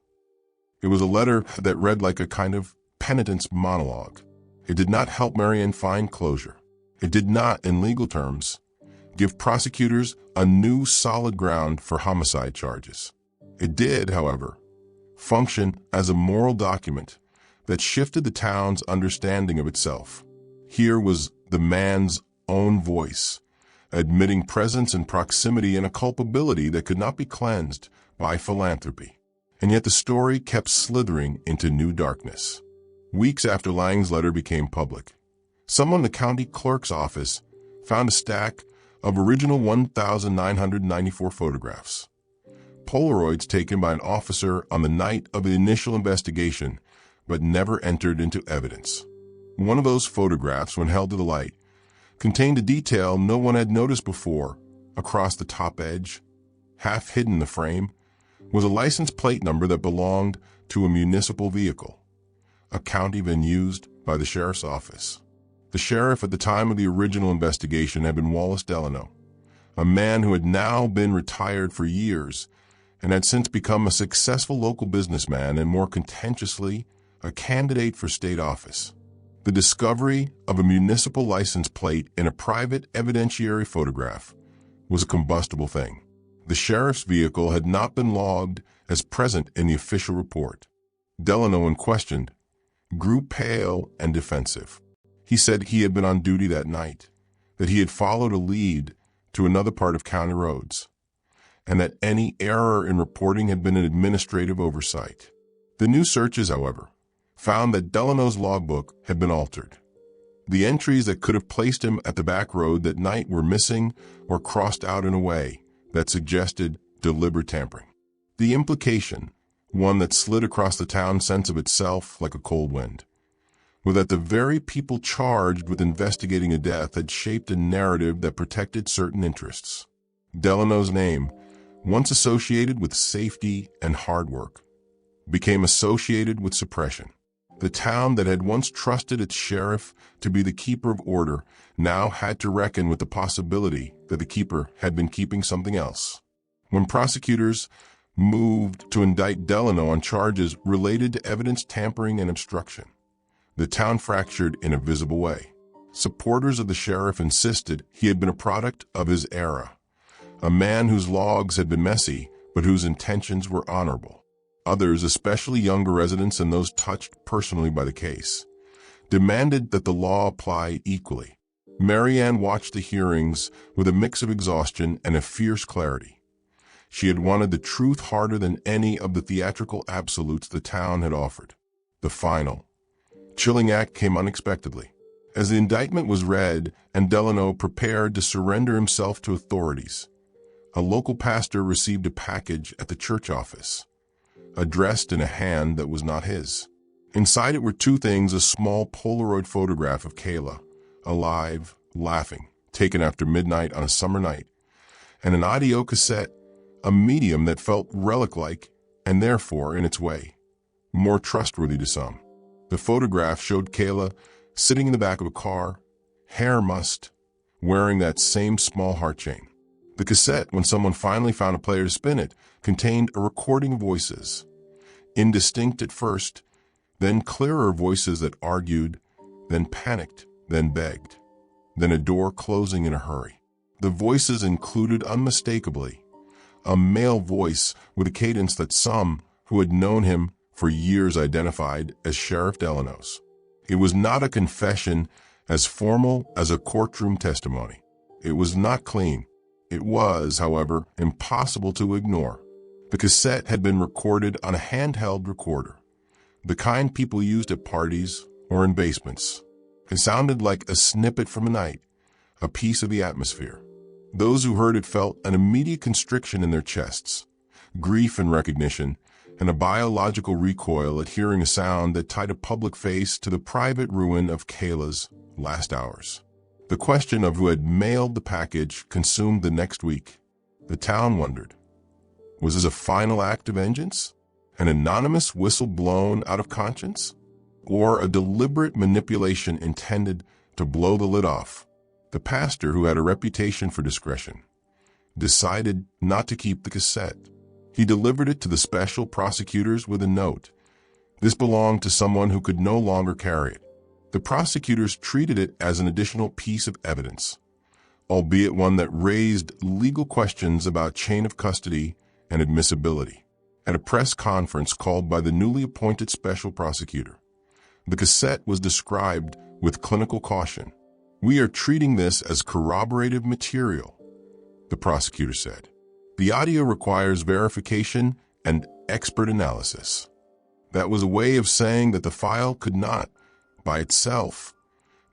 It was a letter that read like a kind of penitence monologue. It did not help Marianne find closure. It did not, in legal terms, give prosecutors a new solid ground for homicide charges. It did, however, function as a moral document that shifted the town's understanding of itself. Here was the man's own voice, admitting presence and proximity and a culpability that could not be cleansed by philanthropy. And yet the story kept slithering into new darkness. Weeks after Lang's letter became public, someone in the county clerk's office found a stack of original 1,994 photographs, Polaroids taken by an officer on the night of the initial investigation, but never entered into evidence. One of those photographs, when held to the light, contained a detail no one had noticed before. Across the top edge, half hidden in the frame, was a license plate number that belonged to a municipal vehicle, a county VIN used by the sheriff's office. The sheriff at the time of the original investigation had been Wallace Delano, a man who had now been retired for years and had since become a successful local businessman and, more contentiously, a candidate for state office. The discovery of a municipal license plate in a private evidentiary photograph was a combustible thing. The sheriff's vehicle had not been logged as present in the official report. Delano, when questioned, grew pale and defensive. He said he had been on duty that night, that he had followed a lead to another part of county roads, and that any error in reporting had been an administrative oversight. The new searches, however, found that Delano's logbook had been altered. The entries that could have placed him at the back road that night were missing or crossed out in a way that suggested deliberate tampering. The implication, one that slid across the town's sense of itself like a cold wind, was that the very people charged with investigating a death had shaped a narrative that protected certain interests. Delano's name, once associated with safety and hard work, became associated with suppression. The town that had once trusted its sheriff to be the keeper of order now had to reckon with the possibility that the keeper had been keeping something else. When prosecutors moved to indict Delano on charges related to evidence tampering and obstruction, the town fractured in a visible way. Supporters of the sheriff insisted he had been a product of his era, a man whose logs had been messy but whose intentions were honorable. Others, especially younger residents and those touched personally by the case, demanded that the law apply equally. Mary Ann watched the hearings with a mix of exhaustion and a fierce clarity. She had wanted the truth harder than any of the theatrical absolutes the town had offered. The final, chilling act came unexpectedly. As the indictment was read and Delano prepared to surrender himself to authorities, a local pastor received a package at the church office, addressed in a hand that was not his. Inside it were two things: a small Polaroid photograph of Kayla, alive, laughing, taken after midnight on a summer night, and an audio cassette, a medium that felt relic-like and therefore, in its way, more trustworthy to some. The photograph showed Kayla sitting in the back of a car, hair mussed, wearing that same small heart chain. The cassette, when someone finally found a player to spin it, contained a recording of voices, indistinct at first, then clearer voices that argued, then panicked, then begged, then a door closing in a hurry. The voices included unmistakably a male voice with a cadence that some who had known him for years identified as Sheriff Delano's. It was not a confession as formal as a courtroom testimony. It was not clean. It was, however, impossible to ignore. The cassette had been recorded on a handheld recorder, the kind people used at parties or in basements. It sounded like a snippet from a night, a piece of the atmosphere. Those who heard it felt an immediate constriction in their chests, grief and recognition, and a biological recoil at hearing a sound that tied a public face to the private ruin of Kayla's last hours. The question of who had mailed the package consumed the next week. The town wondered, was this a final act of vengeance? An anonymous whistle blown out of conscience? Or a deliberate manipulation intended to blow the lid off? The pastor, who had a reputation for discretion, decided not to keep the cassette. He delivered it to the special prosecutors with a note. This belonged to someone who could no longer carry it. The prosecutors treated it as an additional piece of evidence, albeit one that raised legal questions about chain of custody and admissibility. At a press conference called by the newly appointed special prosecutor, the cassette was described with clinical caution. "We are treating this as corroborative material," the prosecutor said. "The audio requires verification and expert analysis." That was a way of saying that the file could not, by itself,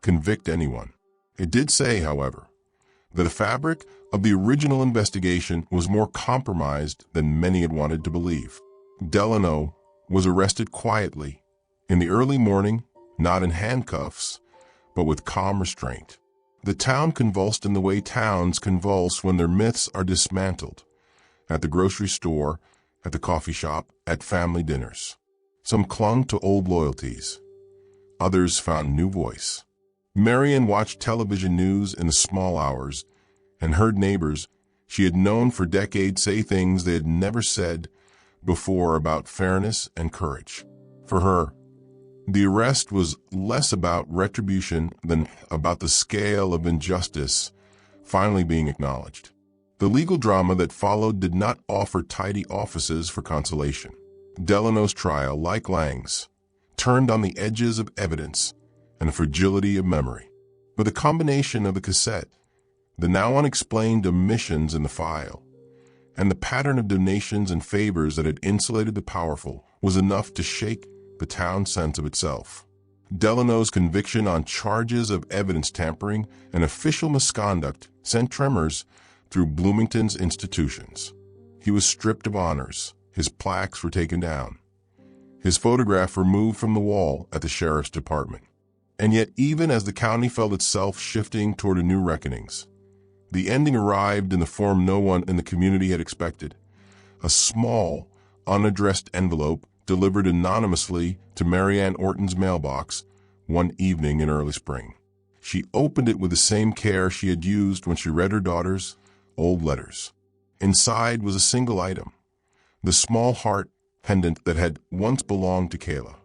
convict anyone. It did say, however, that the fabric of the original investigation was more compromised than many had wanted to believe. Delano was arrested quietly, in the early morning, not in handcuffs, but with calm restraint. The town convulsed in the way towns convulse when their myths are dismantled, at the grocery store, at the coffee shop, at family dinners. Some clung to old loyalties. Others found new voice. Marian watched television news in the small hours and heard neighbors she had known for decades say things they had never said before about fairness and courage. For her, the arrest was less about retribution than about the scale of injustice finally being acknowledged. The legal drama that followed did not offer tidy offices for consolation. Delano's trial, like Lang's, turned on the edges of evidence and the fragility of memory. But the combination of the cassette, the now unexplained omissions in the file, and the pattern of donations and favors that had insulated the powerful was enough to shake the town's sense of itself. Delano's conviction on charges of evidence tampering and official misconduct sent tremors through Bloomington's institutions. He was stripped of honors. His plaques were taken down. His photograph removed from the wall at the sheriff's department. And yet, even as the county felt itself shifting toward a new reckonings, the ending arrived in the form no one in the community had expected. A small, unaddressed envelope delivered anonymously to Marianne Orton's mailbox one evening in early spring. She opened it with the same care she had used when she read her daughter's old letters. Inside was a single item, the small heart pendant that had once belonged to Kayla,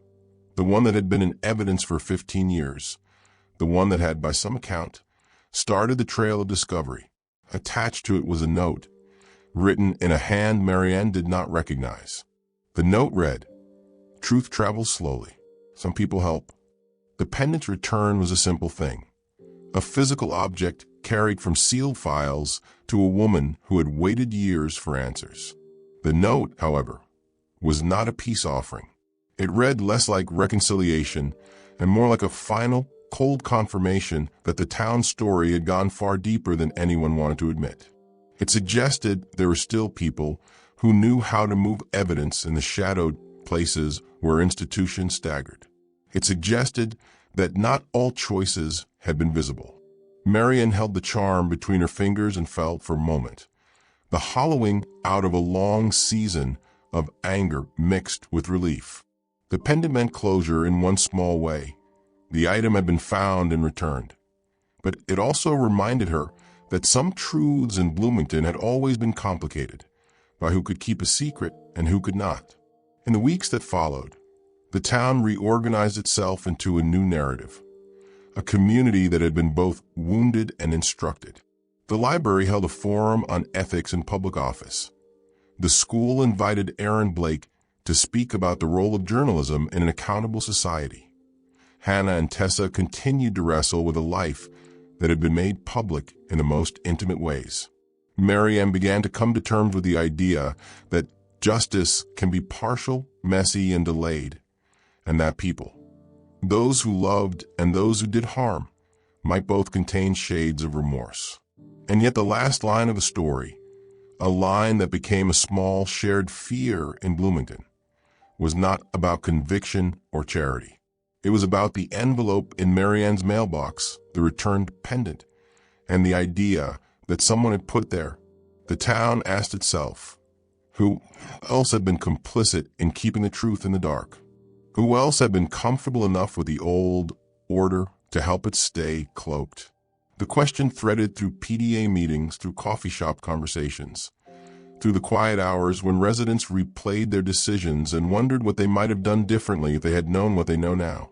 the one that had been in evidence for 15 years, the one that had, by some account, started the trail of discovery. Attached to it was a note, written in a hand Marianne did not recognize. The note read, "Truth travels slowly. Some people help." The pendant's return was a simple thing, a physical object carried from sealed files to a woman who had waited years for answers. The note, however, was not a peace offering. It read less like reconciliation and more like a final, cold confirmation that the town's story had gone far deeper than anyone wanted to admit. It suggested there were still people who knew how to move evidence in the shadowed places where institutions staggered. It suggested that not all choices had been visible. Marianne held the charm between her fingers and felt for a moment the hollowing out of a long season of anger mixed with relief. The pendant meant closure in one small way. The item had been found and returned. But it also reminded her that some truths in Bloomington had always been complicated, by who could keep a secret and who could not. In the weeks that followed, the town reorganized itself into a new narrative, a community that had been both wounded and instructed. The library held a forum on ethics in public office. The school invited Aaron Blake to speak about the role of journalism in an accountable society. Hannah and Tessa continued to wrestle with a life that had been made public in the most intimate ways. Marianne began to come to terms with the idea that justice can be partial, messy, and delayed, and that people, those who loved and those who did harm, might both contain shades of remorse. And yet the last line of the story, a line that became a small shared fear in Bloomington, was not about conviction or charity. It was about the envelope in Marianne's mailbox, the returned pendant, and the idea that someone had put there. The town asked itself, who else had been complicit in keeping the truth in the dark? Who else had been comfortable enough with the old order to help it stay cloaked? The question threaded through PDA meetings, through coffee shop conversations, through the quiet hours when residents replayed their decisions and wondered what they might have done differently if they had known what they know now.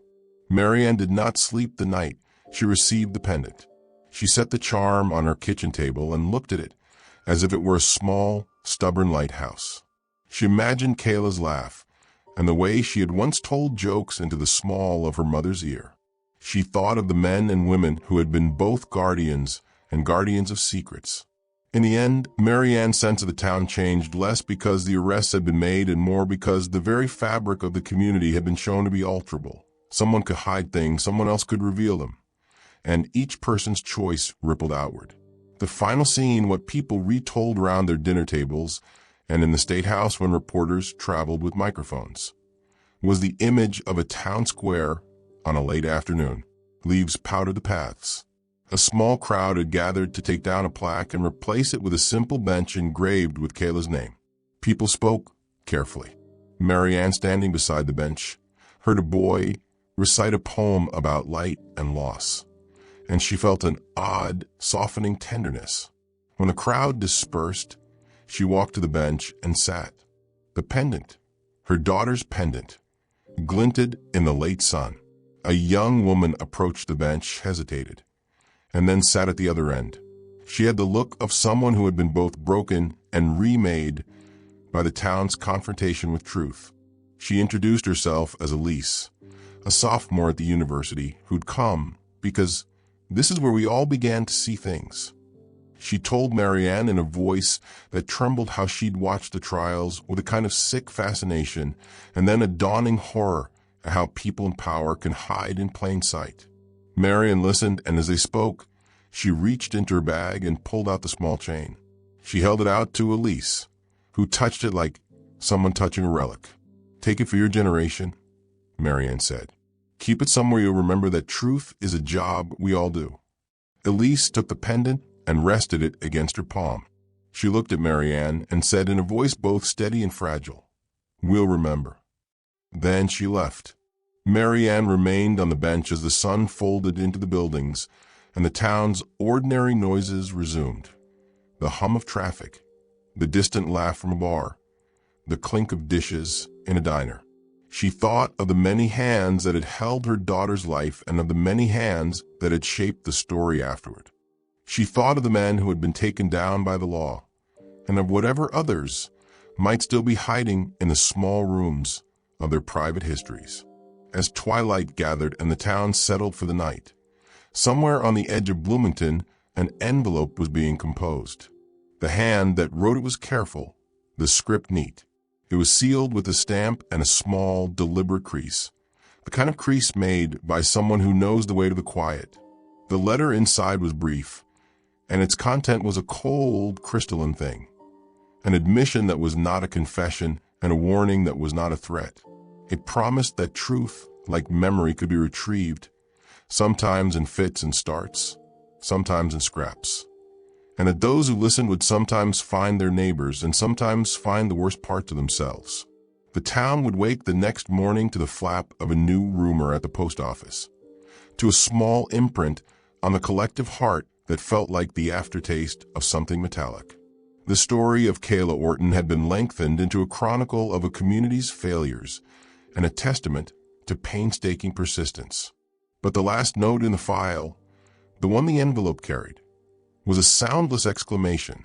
Marianne did not sleep the night she received the pendant. She set the charm on her kitchen table and looked at it as if it were a small, stubborn lighthouse. She imagined Kayla's laugh and the way she had once told jokes into the small of her mother's ear. She thought of the men and women who had been both guardians and guardians of secrets. In the end, Marianne's sense of the town changed less because the arrests had been made and more because the very fabric of the community had been shown to be alterable. Someone could hide things, someone else could reveal them, and each person's choice rippled outward. The final scene, what people retold around their dinner tables and in the State House when reporters traveled with microphones, was the image of a town square on a late afternoon. Leaves powdered the paths. A small crowd had gathered to take down a plaque and replace it with a simple bench engraved with Kayla's name. People spoke carefully. Marianne, standing beside the bench, heard a boy recite a poem about light and loss, and she felt an odd, softening tenderness. When the crowd dispersed, she walked to the bench and sat. The pendant, her daughter's pendant, glinted in the late sun. A young woman approached the bench, hesitated, and then sat at the other end. She had the look of someone who had been both broken and remade by the town's confrontation with truth. She introduced herself as Elise, a sophomore at the university who'd come because this is where we all began to see things. She told Marianne in a voice that trembled how she'd watched the trials with a kind of sick fascination and then a dawning horror at how people in power can hide in plain sight. Marianne listened, and as they spoke, she reached into her bag and pulled out the small chain. She held it out to Elise, who touched it like someone touching a relic. "Take it for your generation," Marianne said. "Keep it somewhere you'll remember that truth is a job we all do." Elise took the pendant and rested it against her palm. She looked at Marianne and said in a voice both steady and fragile, "We'll remember." Then she left. Mary Ann remained on the bench as the sun folded into the buildings and the town's ordinary noises resumed. The hum of traffic, the distant laugh from a bar, the clink of dishes in a diner. She thought of the many hands that had held her daughter's life and of the many hands that had shaped the story afterward. She thought of the men who had been taken down by the law, and of whatever others might still be hiding in the small rooms of their private histories. As twilight gathered and the town settled for the night, somewhere on the edge of Bloomington, an envelope was being composed. The hand that wrote it was careful, the script neat. It was sealed with a stamp and a small, deliberate crease, the kind of crease made by someone who knows the way to the quiet. The letter inside was brief, and its content was a cold, crystalline thing, an admission that was not a confession and a warning that was not a threat. It promised that truth, like memory, could be retrieved, sometimes in fits and starts, sometimes in scraps, and that those who listened would sometimes find their neighbors and sometimes find the worst parts of themselves. The town would wake the next morning to the flap of a new rumor at the post office, to a small imprint on the collective heart that felt like the aftertaste of something metallic. The story of Kayla Orton had been lengthened into a chronicle of a community's failures and a testament to painstaking persistence. But the last note in the file, the one the envelope carried, was a soundless exclamation.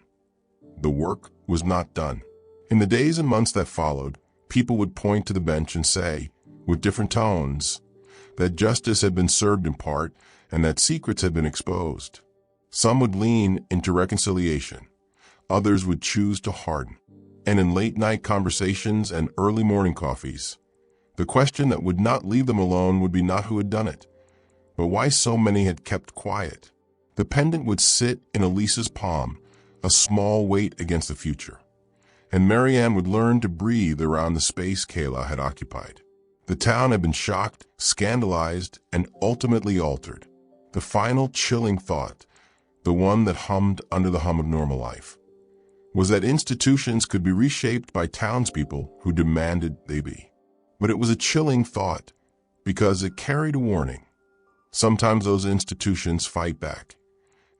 The work was not done. In the days and months that followed, people would point to the bench and say, with different tones, that justice had been served in part and that secrets had been exposed. Some would lean into reconciliation. Others would choose to harden. And in late-night conversations and early morning coffees, the question that would not leave them alone would be not who had done it, but why so many had kept quiet. The pendant would sit in Elisa's palm, a small weight against the future, and Mary Ann would learn to breathe around the space Kayla had occupied. The town had been shocked, scandalized, and ultimately altered. The final chilling thought, the one that hummed under the hum of normal life, was that institutions could be reshaped by townspeople who demanded they be. But it was a chilling thought because it carried a warning. Sometimes those institutions fight back,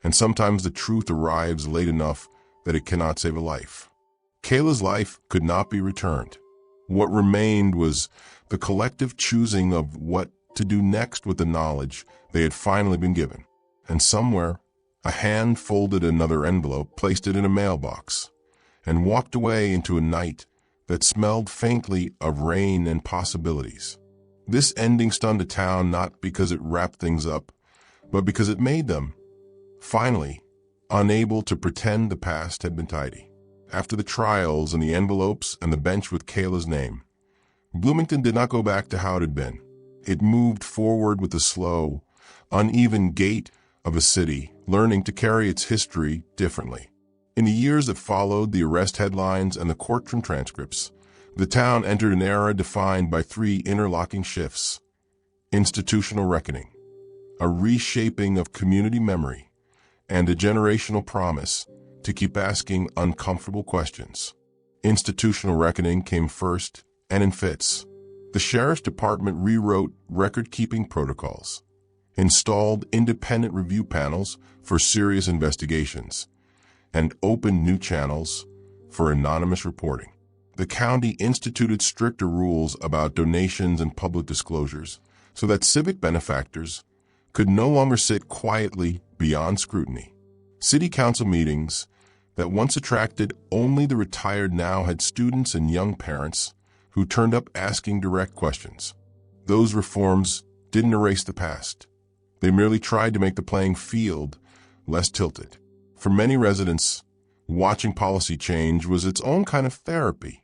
and sometimes the truth arrives late enough that it cannot save a life. Kayla's life could not be returned. What remained was the collective choosing of what to do next with the knowledge they had finally been given. And somewhere, a hand folded another envelope, placed it in a mailbox, and walked away into a night that smelled faintly of rain and possibilities. This ending stunned a town not because it wrapped things up, but because it made them, finally, unable to pretend the past had been tidy. After the trials and the envelopes and the bench with Kayla's name, Bloomington did not go back to how it had been. It moved forward with the slow, uneven gait of a city, learning to carry its history differently. In the years that followed the arrest headlines and the courtroom transcripts, the town entered an era defined by three interlocking shifts: institutional reckoning, a reshaping of community memory, and a generational promise to keep asking uncomfortable questions. Institutional reckoning came first, and in fits. The sheriff's department rewrote record-keeping protocols, installed independent review panels for serious investigations, and opened new channels for anonymous reporting. The county instituted stricter rules about donations and public disclosures so that civic benefactors could no longer sit quietly beyond scrutiny. City council meetings that once attracted only the retired now had students and young parents who turned up asking direct questions. Those reforms didn't erase the past. They merely tried to make the playing field less tilted. For many residents, watching policy change was its own kind of therapy,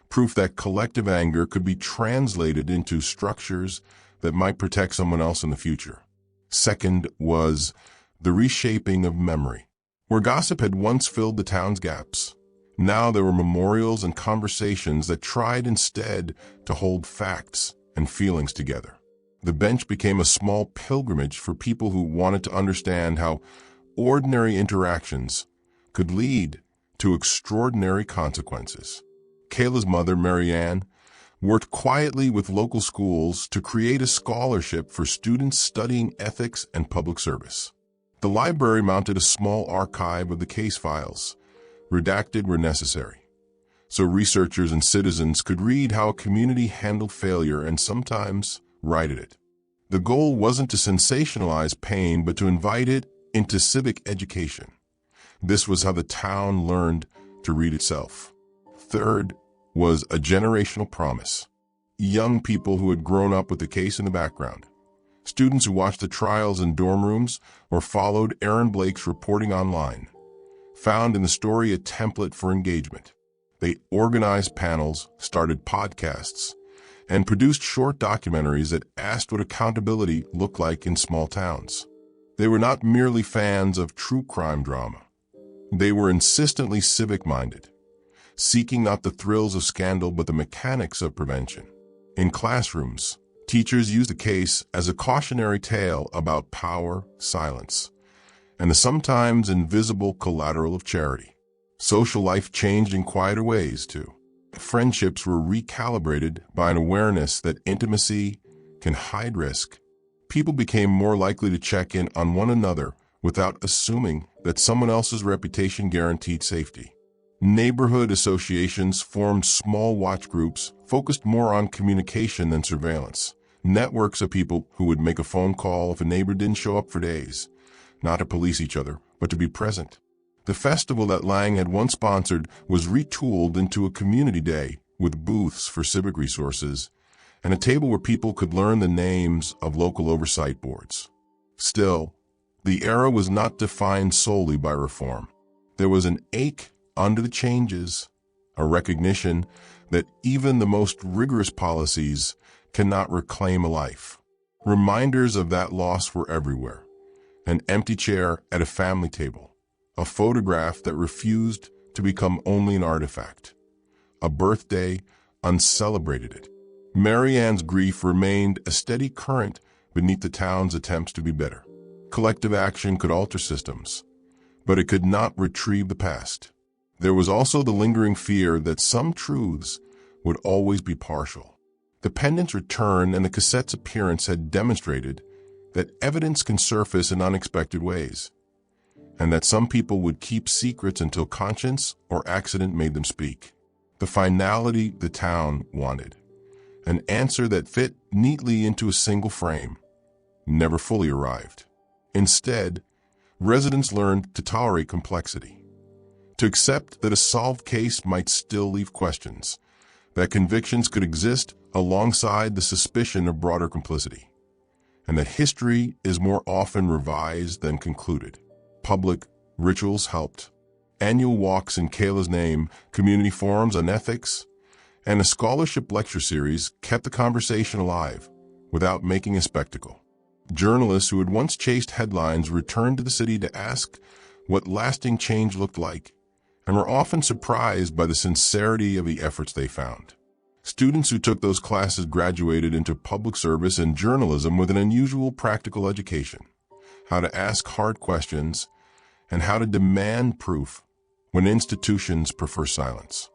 proof that collective anger could be translated into structures that might protect someone else in the future. Second was the reshaping of memory. Where gossip had once filled the town's gaps, now there were memorials and conversations that tried instead to hold facts and feelings together. The bench became a small pilgrimage for people who wanted to understand how ordinary interactions could lead to extraordinary consequences. Kayla's mother, Mary Ann, worked quietly with local schools to create a scholarship for students studying ethics and public service. The library mounted a small archive of the case files, redacted where necessary, so researchers and citizens could read how a community handled failure and sometimes righted it. The goal wasn't to sensationalize pain, but to invite it into civic education. This was how the town learned to read itself. Third was a generational promise. Young people who had grown up with the case in the background. Students who watched the trials in dorm rooms or followed Aaron Blake's reporting online found in the story a template for engagement. They organized panels, started podcasts, and produced short documentaries that asked what accountability looked like in small towns. They were not merely fans of true crime drama. They were insistently civic-minded, seeking not the thrills of scandal but the mechanics of prevention. In classrooms, teachers used the case as a cautionary tale about power, silence, and the sometimes invisible collateral of charity. Social life changed in quieter ways, too. Friendships were recalibrated by an awareness that intimacy can hide risk. People became more likely to check in on one another without assuming that someone else's reputation guaranteed safety. Neighborhood associations formed small watch groups focused more on communication than surveillance. Networks of people who would make a phone call if a neighbor didn't show up for days, not to police each other, but to be present. The festival that Lang had once sponsored was retooled into a community day with booths for civic resources and a table where people could learn the names of local oversight boards. Still, the era was not defined solely by reform. There was an ache under the changes, a recognition that even the most rigorous policies cannot reclaim a life. Reminders of that loss were everywhere. An empty chair at a family table, a photograph that refused to become only an artifact, a birthday uncelebrated it. Mary Ann's grief remained a steady current beneath the town's attempts to be better. Collective action could alter systems, but it could not retrieve the past. There was also the lingering fear that some truths would always be partial. The pendant's return and the cassette's appearance had demonstrated that evidence can surface in unexpected ways, and that some people would keep secrets until conscience or accident made them speak. The finality the town wanted, an answer that fit neatly into a single frame, never fully arrived. Instead, residents learned to tolerate complexity, to accept that a solved case might still leave questions, that convictions could exist alongside the suspicion of broader complicity, and that history is more often revised than concluded. Public rituals helped. Annual walks in Kayla's name, community forums on ethics, and a scholarship lecture series kept the conversation alive without making a spectacle. Journalists who had once chased headlines returned to the city to ask what lasting change looked like, and were often surprised by the sincerity of the efforts they found. Students who took those classes graduated into public service and journalism with an unusual practical education, how to ask hard questions, and how to demand proof when institutions prefer silence.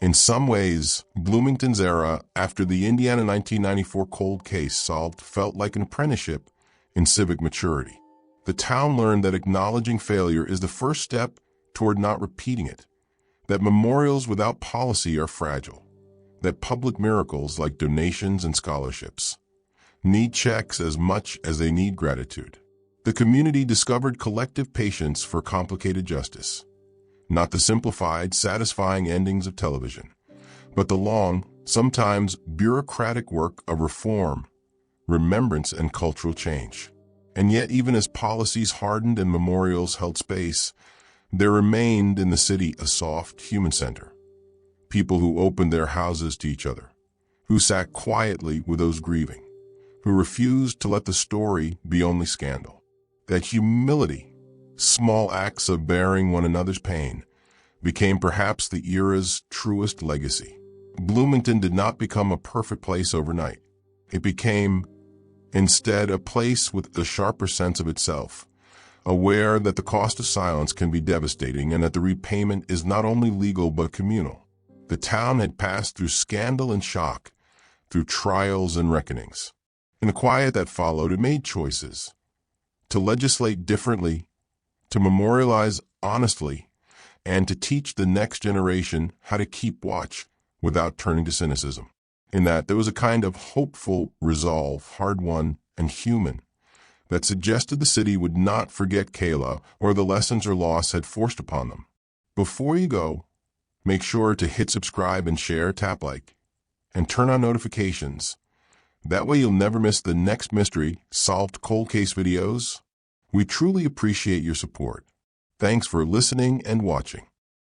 In some ways, Bloomington's era after the Indiana 1994 cold case solved felt like an apprenticeship in civic maturity. The town learned that acknowledging failure is the first step toward not repeating it, that memorials without policy are fragile, that public miracles like donations and scholarships need checks as much as they need gratitude. The community discovered collective patience for complicated justice, not the simplified, satisfying endings of television, but the long, sometimes bureaucratic work of reform, remembrance, and cultural change. And yet, even as policies hardened and memorials held space, there remained in the city a soft human center. People who opened their houses to each other, who sat quietly with those grieving, who refused to let the story be only scandal. That humility, small acts of bearing one another's pain, became perhaps the era's truest legacy. Bloomington did not become a perfect place overnight. It became, instead, a place with a sharper sense of itself, aware that the cost of silence can be devastating and that the repayment is not only legal but communal. The town had passed through scandal and shock, through trials and reckonings. In the quiet that followed, it made choices to legislate differently, to memorialize honestly, and to teach the next generation how to keep watch without turning to cynicism. In that, there was a kind of hopeful resolve, hard-won and human, that suggested the city would not forget Kayla or the lessons her loss had forced upon them. Before you go, make sure to hit subscribe and share, tap like, and turn on notifications. That way you'll never miss the next mystery solved cold case videos. We truly appreciate your support. Thanks for listening and watching.